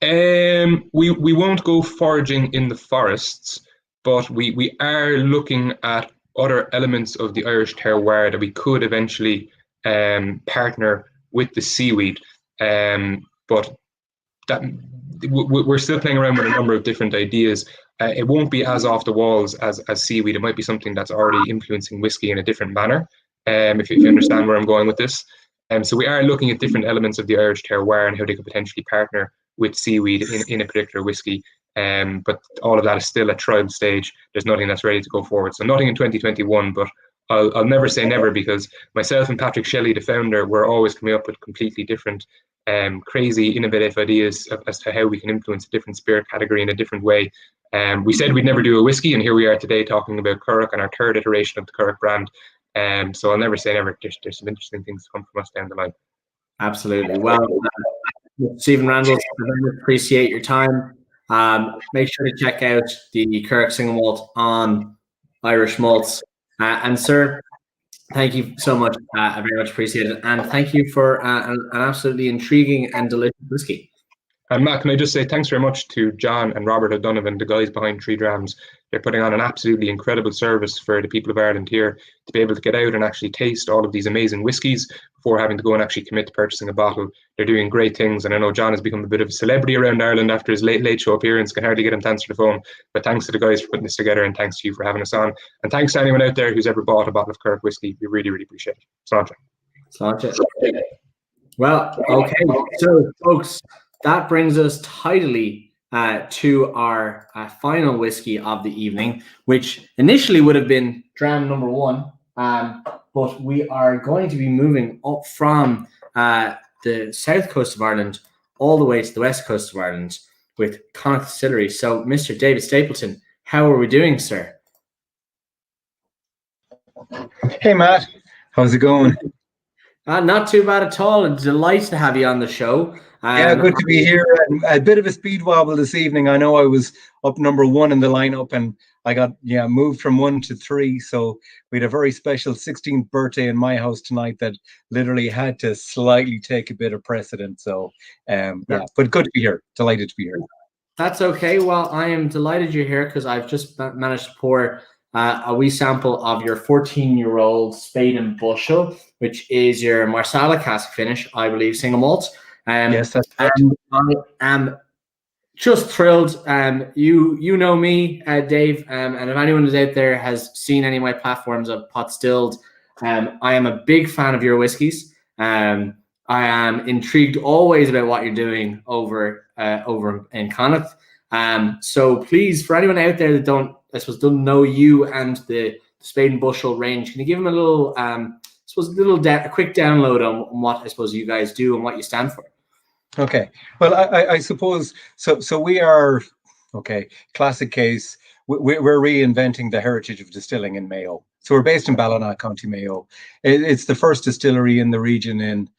We won't go foraging in the forests, but we are looking at other elements of the Irish terroir that we could eventually partner with the seaweed. But that we're still playing around with a number of different ideas. it won't be as off the walls as seaweed. It might be something that's already influencing whiskey in a different manner. If you understand where I'm going with this. So we are looking at different elements of the Irish terroir and how they could potentially partner with seaweed in a particular whiskey. But all of that is still at trial stage. There's nothing that's ready to go forward. So nothing in 2021, but I'll never say never, because myself and Patrick Shelley, the founder, we're always coming up with completely different, crazy, innovative ideas as to how we can influence a different spirit category in a different way. We said we'd never do a whiskey, and here we are today talking about Currach and our third iteration of the Currach brand. So I'll never say never. There's some interesting things to come from us down the line. Absolutely. Well, Stephen Randles, I very much appreciate your time. Make sure to check out the Currach single malt on Irish Malts. And sir, thank you so much. I very much appreciate it. And thank you for an absolutely intriguing and delicious whiskey. And Matt, can I just say thanks very much to John and Robert O'Donovan, the guys behind Drams. They're putting on an absolutely incredible service for the people of Ireland here to be able to get out and actually taste all of these amazing whiskies before having to go and actually commit to purchasing a bottle. They're doing great things, and I know John has become a bit of a celebrity around Ireland after his late show appearance. Can hardly get him to answer the phone. But thanks to the guys for putting this together, and thanks to you for having us on. And thanks to anyone out there who's ever bought a bottle of Currach whiskey. We really, really appreciate it. Sláinte. Well, okay. So, folks, that brings us tidily to our final whiskey of the evening, which initially would have been dram number 1, but we are going to be moving up from the south coast of Ireland all the way to the west coast of Ireland with Connacht Distillery. So, Mr. David Stapleton, how are we doing, sir? Hey, Matt. How's it going? Not too bad at all. A delight to have you on the show. Yeah, good to be here. A bit of a speed wobble this evening. I know I was up number 1 in the lineup, and I got moved from 1 to 3. So we had a very special 16th birthday in my house tonight that literally had to slightly take a bit of precedent. So but good to be here. Delighted to be here. That's okay. Well, I am delighted you're here because I've just managed to pour a wee sample of your 14-year-old Spade and Bushel, which is your Marsala cask finish, I believe, single malt. Yes, that's right. I am just thrilled. You know me, Dave, and if anyone is out there has seen any of my platforms of pot stilled, I am a big fan of your whiskies. I am intrigued always about what you're doing over in Connacht. So please, for anyone out there that doesn't know you and the Spade and Bushel range, can you give them a little, a quick download on what I suppose you guys do and what you stand for? Okay. Well, I suppose so. We are classic case. We're reinventing the heritage of distilling in Mayo. So we're based in Ballina, County Mayo. It's the first distillery in the region in.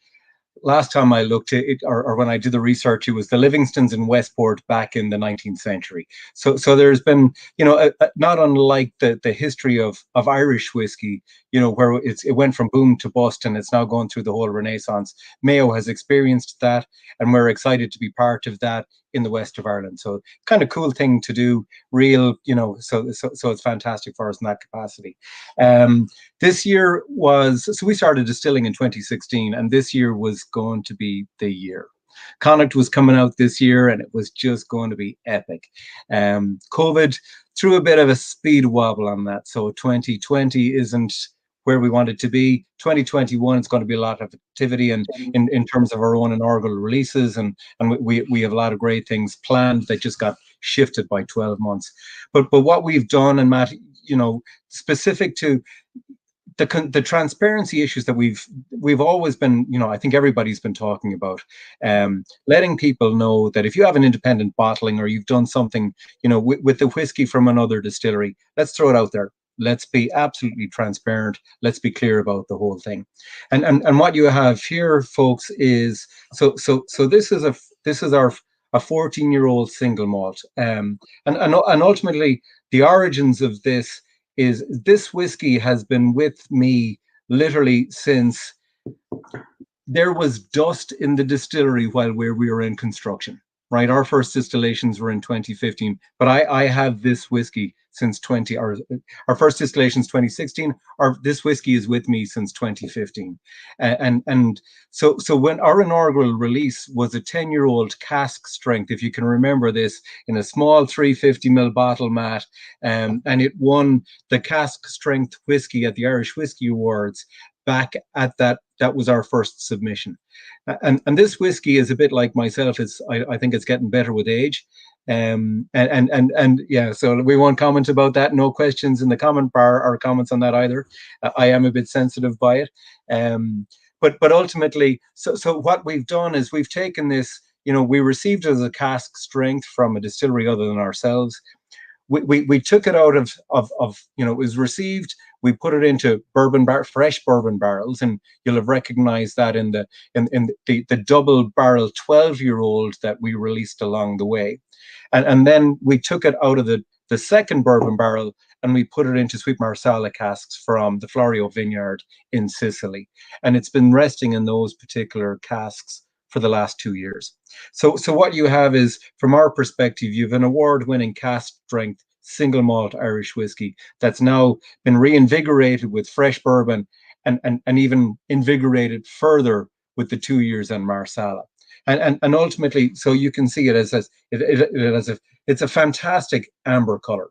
Last time I looked at it, or when I did the research, it was the Livingstons in Westport back in the 19th century. So there's been, not unlike the history of Irish whiskey, where it went from boom to bust, and it's now going through the whole Renaissance. Mayo has experienced that, and we're excited to be part of that in the west of Ireland. So kind of cool thing to do, real, so it's fantastic for us in that capacity. This year we started distilling in 2016, and this year was going to be the year. Connacht was coming out this year, and it was just going to be epic. COVID threw a bit of a speed wobble on that. So 2020 isn't where we want it to be. 2021, it's going to be a lot of activity, and in terms of our own inaugural releases, and we have a lot of great things planned that just got shifted by 12 months. But what we've done, and Matt, specific to the transparency issues that we've always been, I think everybody's been talking about, letting people know that if you have an independent bottling or you've done something, with the whiskey from another distillery, let's throw it out there. Let's be absolutely transparent. Let's be clear about the whole thing. And what you have here, folks, is so this is our 14-year-old single malt. And ultimately the origins of this is this whiskey has been with me literally since there was dust in the distillery while we were in construction. right? Our first distillations were in 2015, but I have this whiskey since our first distillations 2016. This whiskey is with me since 2015, and so when our inaugural release was a 10-year-old cask strength, if you can remember this, in a small 350ml bottle, Matt, and it won the cask strength whiskey at the Irish Whiskey Awards back at that. That was our first submission. And this whiskey is a bit like myself. I think it's getting better with age. And yeah, so we won't comment about that. No questions in the comment bar or comments on that either. I am a bit sensitive by it. But ultimately, so what we've done is we've taken this, we received it as a cask strength from a distillery other than ourselves. We took it out of it was received. We put it into fresh bourbon barrels, and you'll have recognized that in the double barrel 12-year-old that we released along the way. And then we took it out of the second bourbon barrel and we put it into sweet Marsala casks from the Florio vineyard in Sicily. And it's been resting in those particular casks for the last 2 years. So what you have is, from our perspective, you've an award-winning cask strength single malt Irish whiskey that's now been reinvigorated with fresh bourbon and even invigorated further with the 2 years on Marsala. And ultimately, so you can see it it's a fantastic amber color,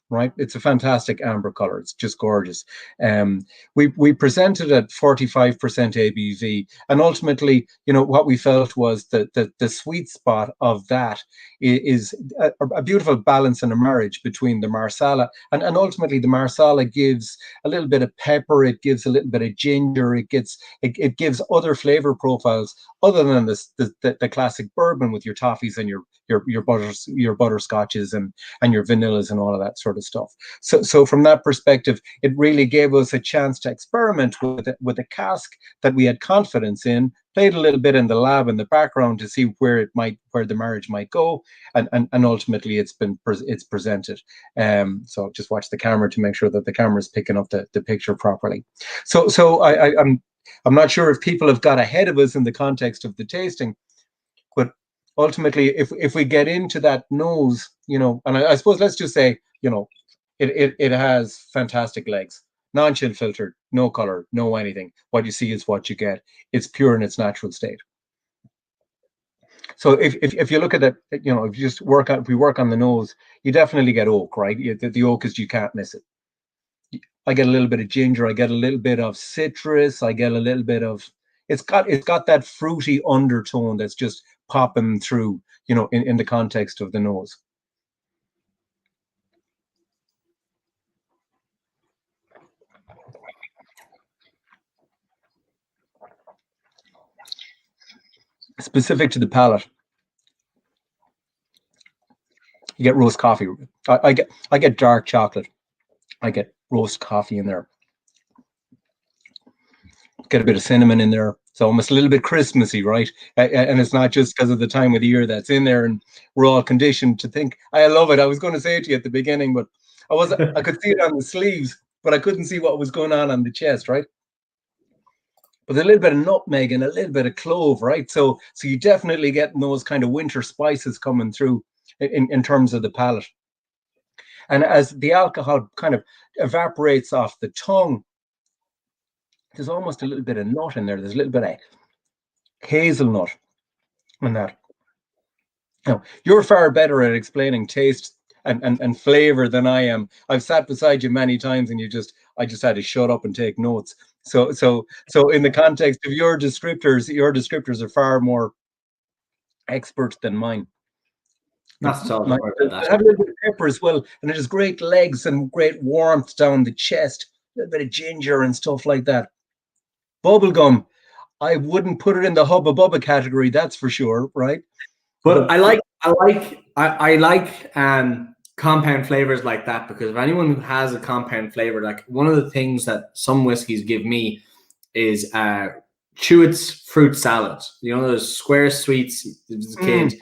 right? It's a fantastic amber color. It's just gorgeous. We presented at 45% ABV, and ultimately, what we felt was that the sweet spot of that is a beautiful balance and a marriage between the Marsala and ultimately the Marsala gives a little bit of pepper, it gives a little bit of ginger, it gives other flavor profiles other than the classic bourbon with your toffees and your butterscotches and your vanillas and all of that sort of stuff. So from that perspective, it really gave us a chance to experiment with a cask that we had confidence in, played a little bit in the lab in the background to see where the marriage might go, and ultimately it's presented. So just watch the camera to make sure that the camera is picking up the picture properly. So I'm not sure if people have got ahead of us in the context of the tasting, but ultimately, if we get into that nose, and I suppose let's just say, it has fantastic legs, non-chill filtered, no color, no anything. What you see is what you get. It's pure in its natural state. So if you look at it, if we work on the nose, you definitely get oak, right? The oak is, you can't miss it. I get a little bit of ginger, I get a little bit of citrus, I get a little bit of, it's got that fruity undertone that's just popping through, in the context of the nose. Specific to the palate, you get roast coffee. I get dark chocolate. I get roast coffee in there. Get a bit of cinnamon in there. It's almost a little bit Christmassy, right? And it's not just because of the time of the year that's in there, and we're all conditioned to think. I love it. I was going to say it to you at the beginning, but I could see it on the sleeves, but I couldn't see what was going on the chest, right? But a little bit of nutmeg and a little bit of clove, right? So you definitely getting those kind of winter spices coming through in terms of the palate. And as the alcohol kind of evaporates off the tongue, there's almost a little bit of nut in there. There's a little bit of hazelnut in that. Now, you're far better at explaining taste and flavor than I am. I've sat beside you many times, and I just had to shut up and take notes. So in the context of your descriptors are far more expert than mine. That's all. I have a little bit of pepper as well, and it has great legs and great warmth down the chest. A little bit of ginger and stuff like that. Bubblegum, I wouldn't put it in the Hubba Bubba category, that's for sure, right? But I like compound flavors like that, because if anyone who has a compound flavor, like one of the things that some whiskeys give me is Chewits fruit salad. Those square sweets as a kid.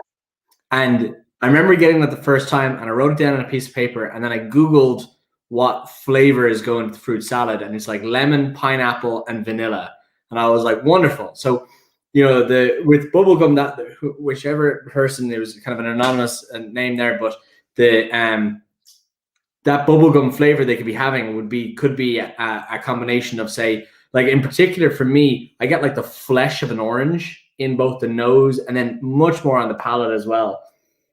And I remember getting that the first time, and I wrote it down on a piece of paper, and then I Googled what flavor is going to the fruit salad, and it's like lemon, pineapple, and vanilla. And I was like, wonderful. So with bubblegum, that whichever person, there was kind of an anonymous name there, but the that bubblegum flavor they could be having could be a combination of, say, like in particular for me, I get like the flesh of an orange in both the nose and then much more on the palate as well.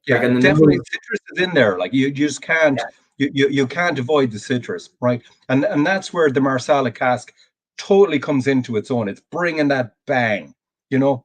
Yeah, like, definitely citrus is in there. Like you just can't you can't avoid the citrus, right? And that's where the Marsala cask totally comes into its own. It's bringing that bang, you know.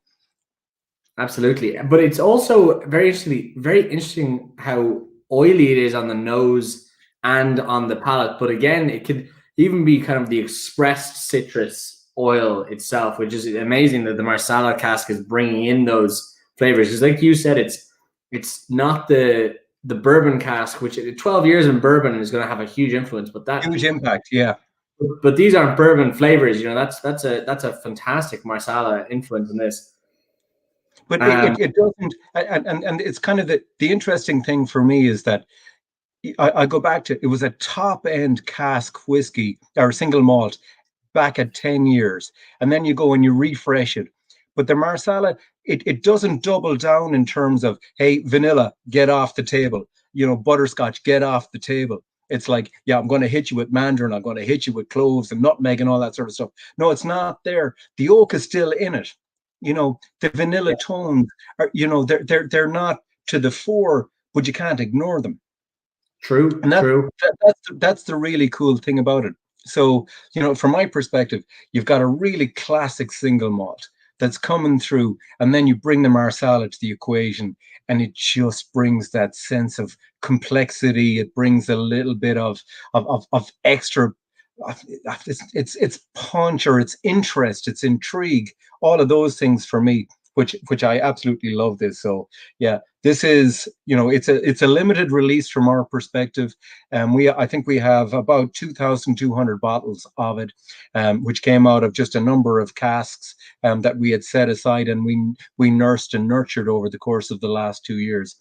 Absolutely, but it's also very interesting how oily it is on the nose and on the palate. But again, it could even be kind of the expressed citrus oil itself, which is amazing that the Marsala cask is bringing in those flavors. Because, like you said, it's not the bourbon cask, which 12 years in bourbon is going to have a huge influence. But that huge impact, yeah. But these aren't bourbon flavors. That's a fantastic Marsala influence in this. But it doesn't, and it's kind of the interesting thing for me is that I go back to, it was a top end cask whiskey or single malt back at 10 years, and then you go and you refresh it. But the Marsala, it doesn't double down in terms of, hey, vanilla, get off the table, butterscotch, get off the table. It's like, yeah, I'm going to hit you with mandarin, I'm going to hit you with cloves and nutmeg and all that sort of stuff. No, it's not there. The oak is still in it. The vanilla tones are, they're not to the fore, but you can't ignore them. True. And true. That's the really cool thing about it. So, from my perspective, you've got a really classic single malt that's coming through, and then you bring the Marsala to the equation, and it just brings that sense of complexity. It brings a little bit of extra. It's punch, or it's interest, it's intrigue, all of those things for me, which I absolutely love this. So yeah, this is, it's a limited release from our perspective. I think we have about 2,200 bottles of it, which came out of just a number of casks that we had set aside, and we nursed and nurtured over the course of the last 2 years.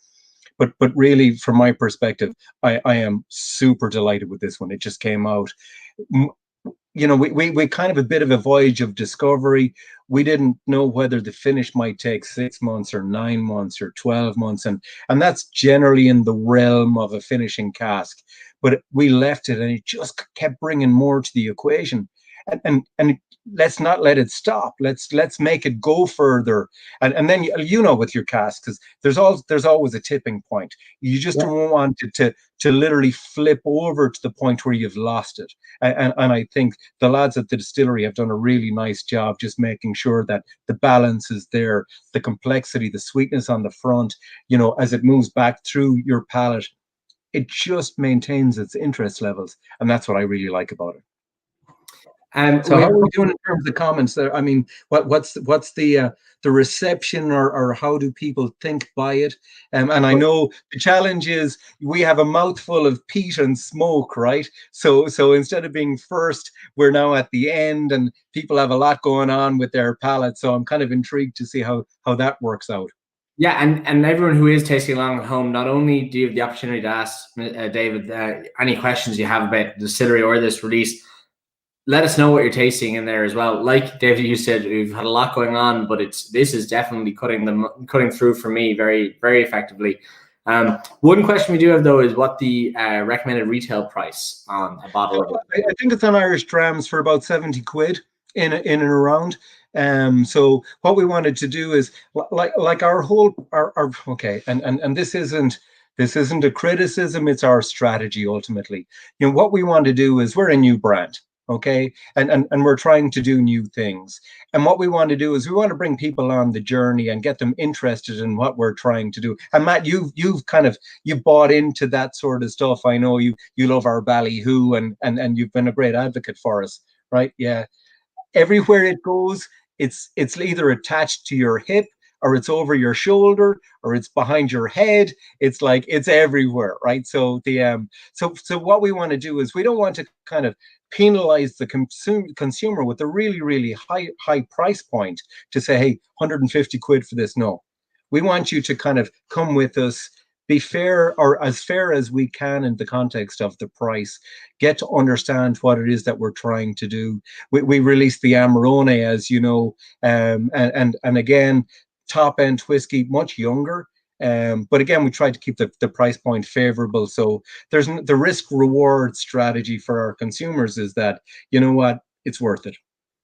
But really, from my perspective, I am super delighted with this one. It just came out. We kind of a bit of a voyage of discovery. We didn't know whether the finish might take 6 months or 9 months or 12 months. And that's generally in the realm of a finishing cask. But we left it, and it just kept bringing more to the equation. And let's not let it stop. Let's make it go further. And then with your cask, because there's always a tipping point. You just don't want it to literally flip over to the point where you've lost it. And I think the lads at the distillery have done a really nice job just making sure that the balance is there, the complexity, the sweetness on the front, as it moves back through your palate, it just maintains its interest levels. And that's what I really like about it. So how are we doing in terms of comments there? I mean, what's the reception, or how do people think by it? And I know the challenge is we have a mouthful of peat and smoke, right? So instead of being first, we're now at the end, and people have a lot going on with their palate. So I'm kind of intrigued to see how that works out. Yeah, and everyone who is tasting along at home, not only do you have the opportunity to ask David any questions you have about the distillery or this release, let us know what you're tasting in there as well. Like David, you said, we've had a lot going on, but this is definitely cutting through for me very, very effectively. One question we do have, though, is what the recommended retail price on a bottle of it. I think it's on Irish Drams for about 70 quid in and around. So what we wanted to do is like our okay, and this isn't a criticism, it's our strategy ultimately. What we want to do is, we're a new brand. Okay, and we're trying to do new things, and what we want to do is we want to bring people on the journey and get them interested in what we're trying to do. And Matt, you've bought into that sort of stuff. I know you love our ballyhoo, and you've been a great advocate for us, right? Yeah, everywhere it goes, it's either attached to your hip, or it's over your shoulder, or it's behind your head. It's like, it's everywhere, right? So so what we want to do is, we don't want to kind of penalize the consumer with a really, really high price point to say, hey, 150 quid for this. No, we want you to kind of come with us, be fair, or as fair as we can in the context of the price, get to understand what it is that we're trying to do. We released the Amarone, as you know, and again, top end whiskey, much younger. But again, we tried to keep the price point favorable. So there's the risk reward strategy for our consumers is that, you know what, it's worth it.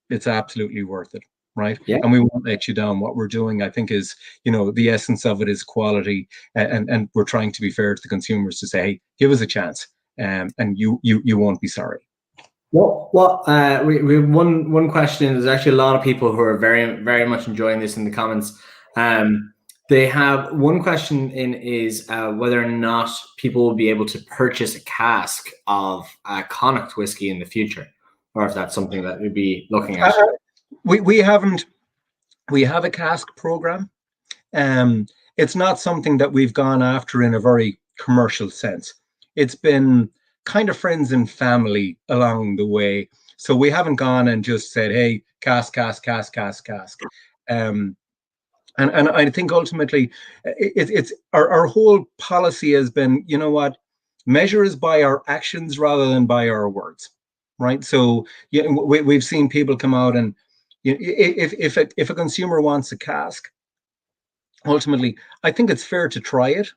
It's absolutely worth it. Right. Yeah. And we won't let you down. What we're doing, I think, is, you know, the essence of it is quality. And we're trying to be fair to the consumers to say, hey, give us a chance. And you won't be sorry. Well, we have one question. There's actually a lot of people who are very, very much enjoying this in the comments. They have one question is whether or not people will be able to purchase a cask of Connacht whiskey in the future, or if that's something that we'd be looking at. We haven't. We have a cask program. It's not something that we've gone after in a very commercial sense. It's been kind of friends and family along the way. So we haven't gone and just said, hey, cask. And I think ultimately it's our whole policy has been, you know what, measure us by our actions rather than by our words, right? So yeah, we've seen people come out and, you know, if a consumer wants a cask, ultimately, I think it's fair to try it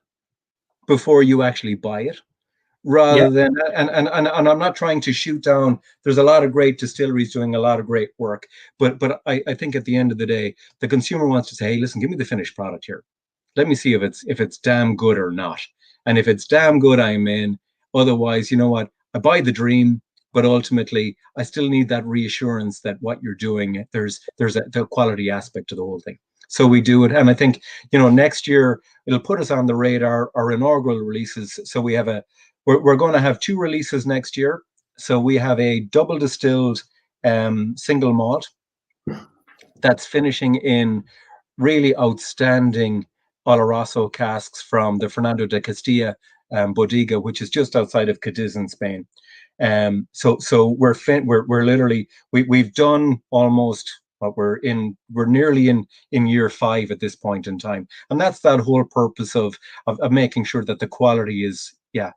before you actually buy it, rather than, and I'm not trying to shoot down. There's a lot of great distilleries doing a lot of great work, but I think at the end of the day, the consumer wants to say, hey, listen, give me the finished product here. Let me see if it's damn good or not. And if it's damn good, I'm in. Otherwise, you know what? I buy the dream, but ultimately, I still need that reassurance that what you're doing, there's the quality aspect to the whole thing. So we do it, and I think, you know, next year it'll put us on the radar. Our inaugural releases. So we have we're going to have 2 releases next year. So we have a double distilled single malt that's finishing in really outstanding Oloroso casks from the Fernando de Castilla bodega, which is just outside of Cadiz in Spain. So we're literally we've done almost what we're nearly in year 5 at this point in time, and that's that whole purpose of making sure that the quality is, yeah.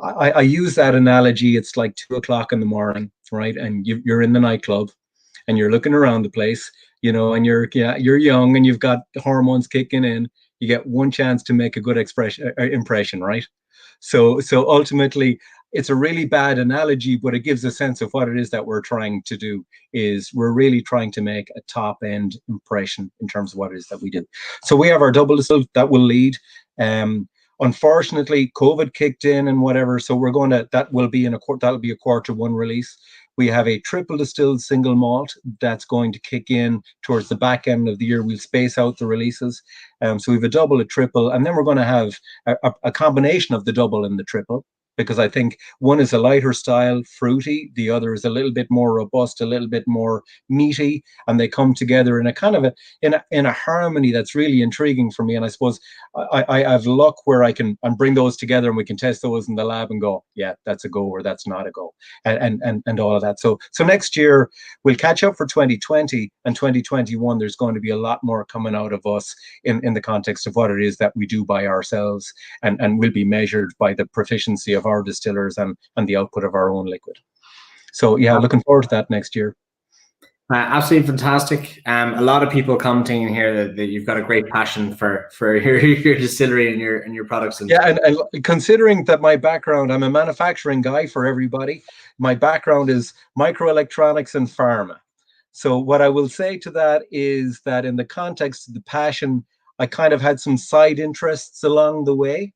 I use that analogy. It's like 2 o'clock in the morning, right? And you're in the nightclub, and you're looking around the place, you know, and you're young and you've got hormones kicking in. You get one chance to make a good impression, right? So ultimately, it's a really bad analogy, but it gives a sense of what it is that we're trying to do. Is we're really trying to make a top end impression in terms of what it is that we do. So we have our double distilled that will lead. Unfortunately, COVID kicked in and whatever, so that'll be a Q1 release. We have a triple distilled single malt that's going to kick in towards the back end of the year. We'll space out the releases. So we have a double, a triple, and then we're going to have a combination of the double and the triple, because I think one is a lighter style, fruity. The other is a little bit more robust, a little bit more meaty, and they come together in a kind of in a harmony that's really intriguing for me. And I suppose I have luck where I can bring those together and we can test those in the lab and go, yeah, that's a go or that's not a go, and all of that. So next year we'll catch up for 2020 and 2021. There's going to be a lot more coming out of us in the context of what it is that we do by ourselves, and will be measured by the proficiency of our distillers and the output of our own liquid. So yeah, looking forward to that next year. Absolutely fantastic. A lot of people commenting in here that you've got a great passion for your distillery and your products. Yeah, and considering that my background, I'm a manufacturing guy for everybody. My background is microelectronics and pharma. So what I will say to that is that in the context of the passion, I kind of had some side interests along the way,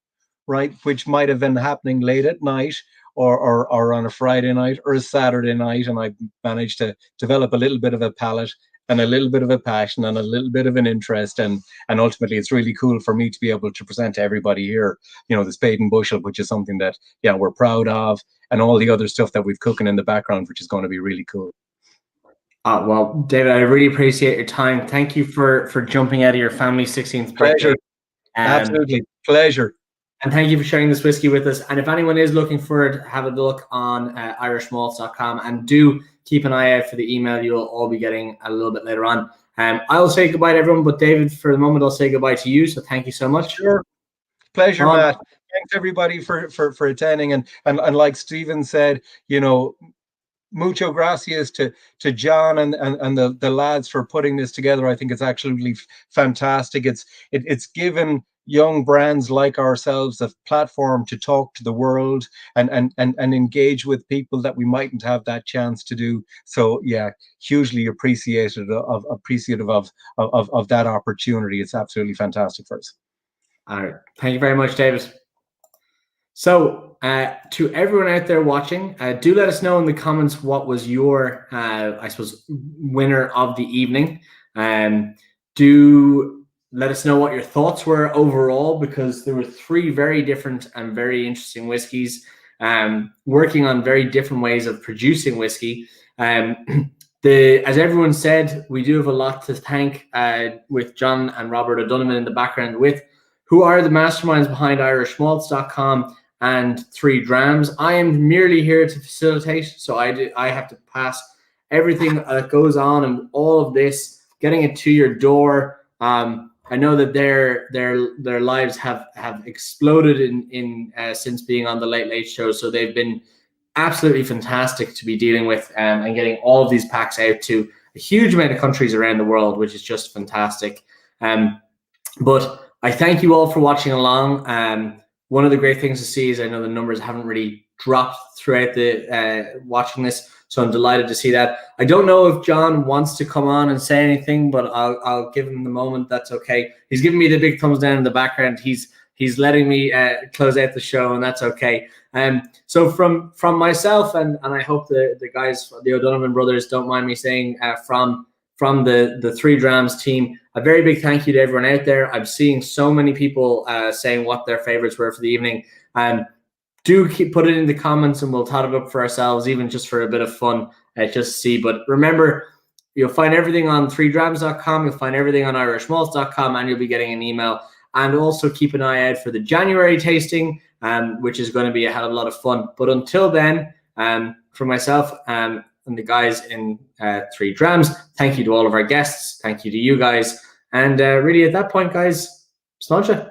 right, which might have been happening late at night or on a Friday night or a Saturday night, and I managed to develop a little bit of a palate and a little bit of a passion and a little bit of an interest, and ultimately it's really cool for me to be able to present to everybody here, you know, the Spade and Bushel, which is something that, yeah, we're proud of, and all the other stuff that we've cooking in the background, which is going to be really cool. Well, David, I really appreciate your time. Thank you for jumping out of your family's 16th birthday. Pleasure. Absolutely. Pleasure. And thank you for sharing this whiskey with us. And if anyone is looking for it, have a look on irishmalts.com, and do keep an eye out for the email you'll all be getting a little bit later on. I'll say goodbye to everyone, but David, for the moment, I'll say goodbye to you. So thank you so much. Sure. Pleasure, Matt. Thanks everybody for attending. And like Stephen said, mucho gracias to John and the lads for putting this together. I think it's absolutely fantastic. It's given young brands like ourselves a platform to talk to the world and engage with people that we mightn't have that chance to do. So yeah, hugely appreciative of that opportunity. It's absolutely fantastic for us. All right. Thank you very much, David. So to everyone out there watching, do let us know in the comments what was your, I suppose, winner of the evening. Do let us know what your thoughts were overall, because there were 3 very different and very interesting whiskies, working on very different ways of producing whiskey. As everyone said, we do have a lot to thank with John and Robert O'Donovan in the background, who are the masterminds behind irishmalts.com and 3 Drams. I am merely here to facilitate, so I have to pass everything that goes on and all of this, getting it to your door. I know that their lives have exploded in since being on the Late Late Show, so they've been absolutely fantastic to be dealing with, and getting all of these packs out to a huge amount of countries around the world, which is just fantastic. But I thank you all for watching along. One of the great things to see is I know the numbers haven't really dropped throughout the watching this, so I'm delighted to see that. I don't know if John wants to come on and say anything, but I'll give him the moment. That's okay. He's giving me the big thumbs down in the background. He's letting me close out the show, and that's okay. So from myself, and I hope the guys, the O'Donovan brothers, don't mind me saying, from the 3 Drams team, a very big thank you to everyone out there. I'm seeing so many people saying what their favorites were for the evening. Do put it in the comments, and we'll tot it up for ourselves, even just for a bit of fun, just to see. But remember, you'll find everything on 3drams.com. You'll find everything on irishmalts.com, and you'll be getting an email. And also keep an eye out for the January tasting, which is going to be a hell of a lot of fun. But until then, for myself and the guys in 3 Drams, thank you to all of our guests. Thank you to you guys. And really, at that point, guys, sláinte.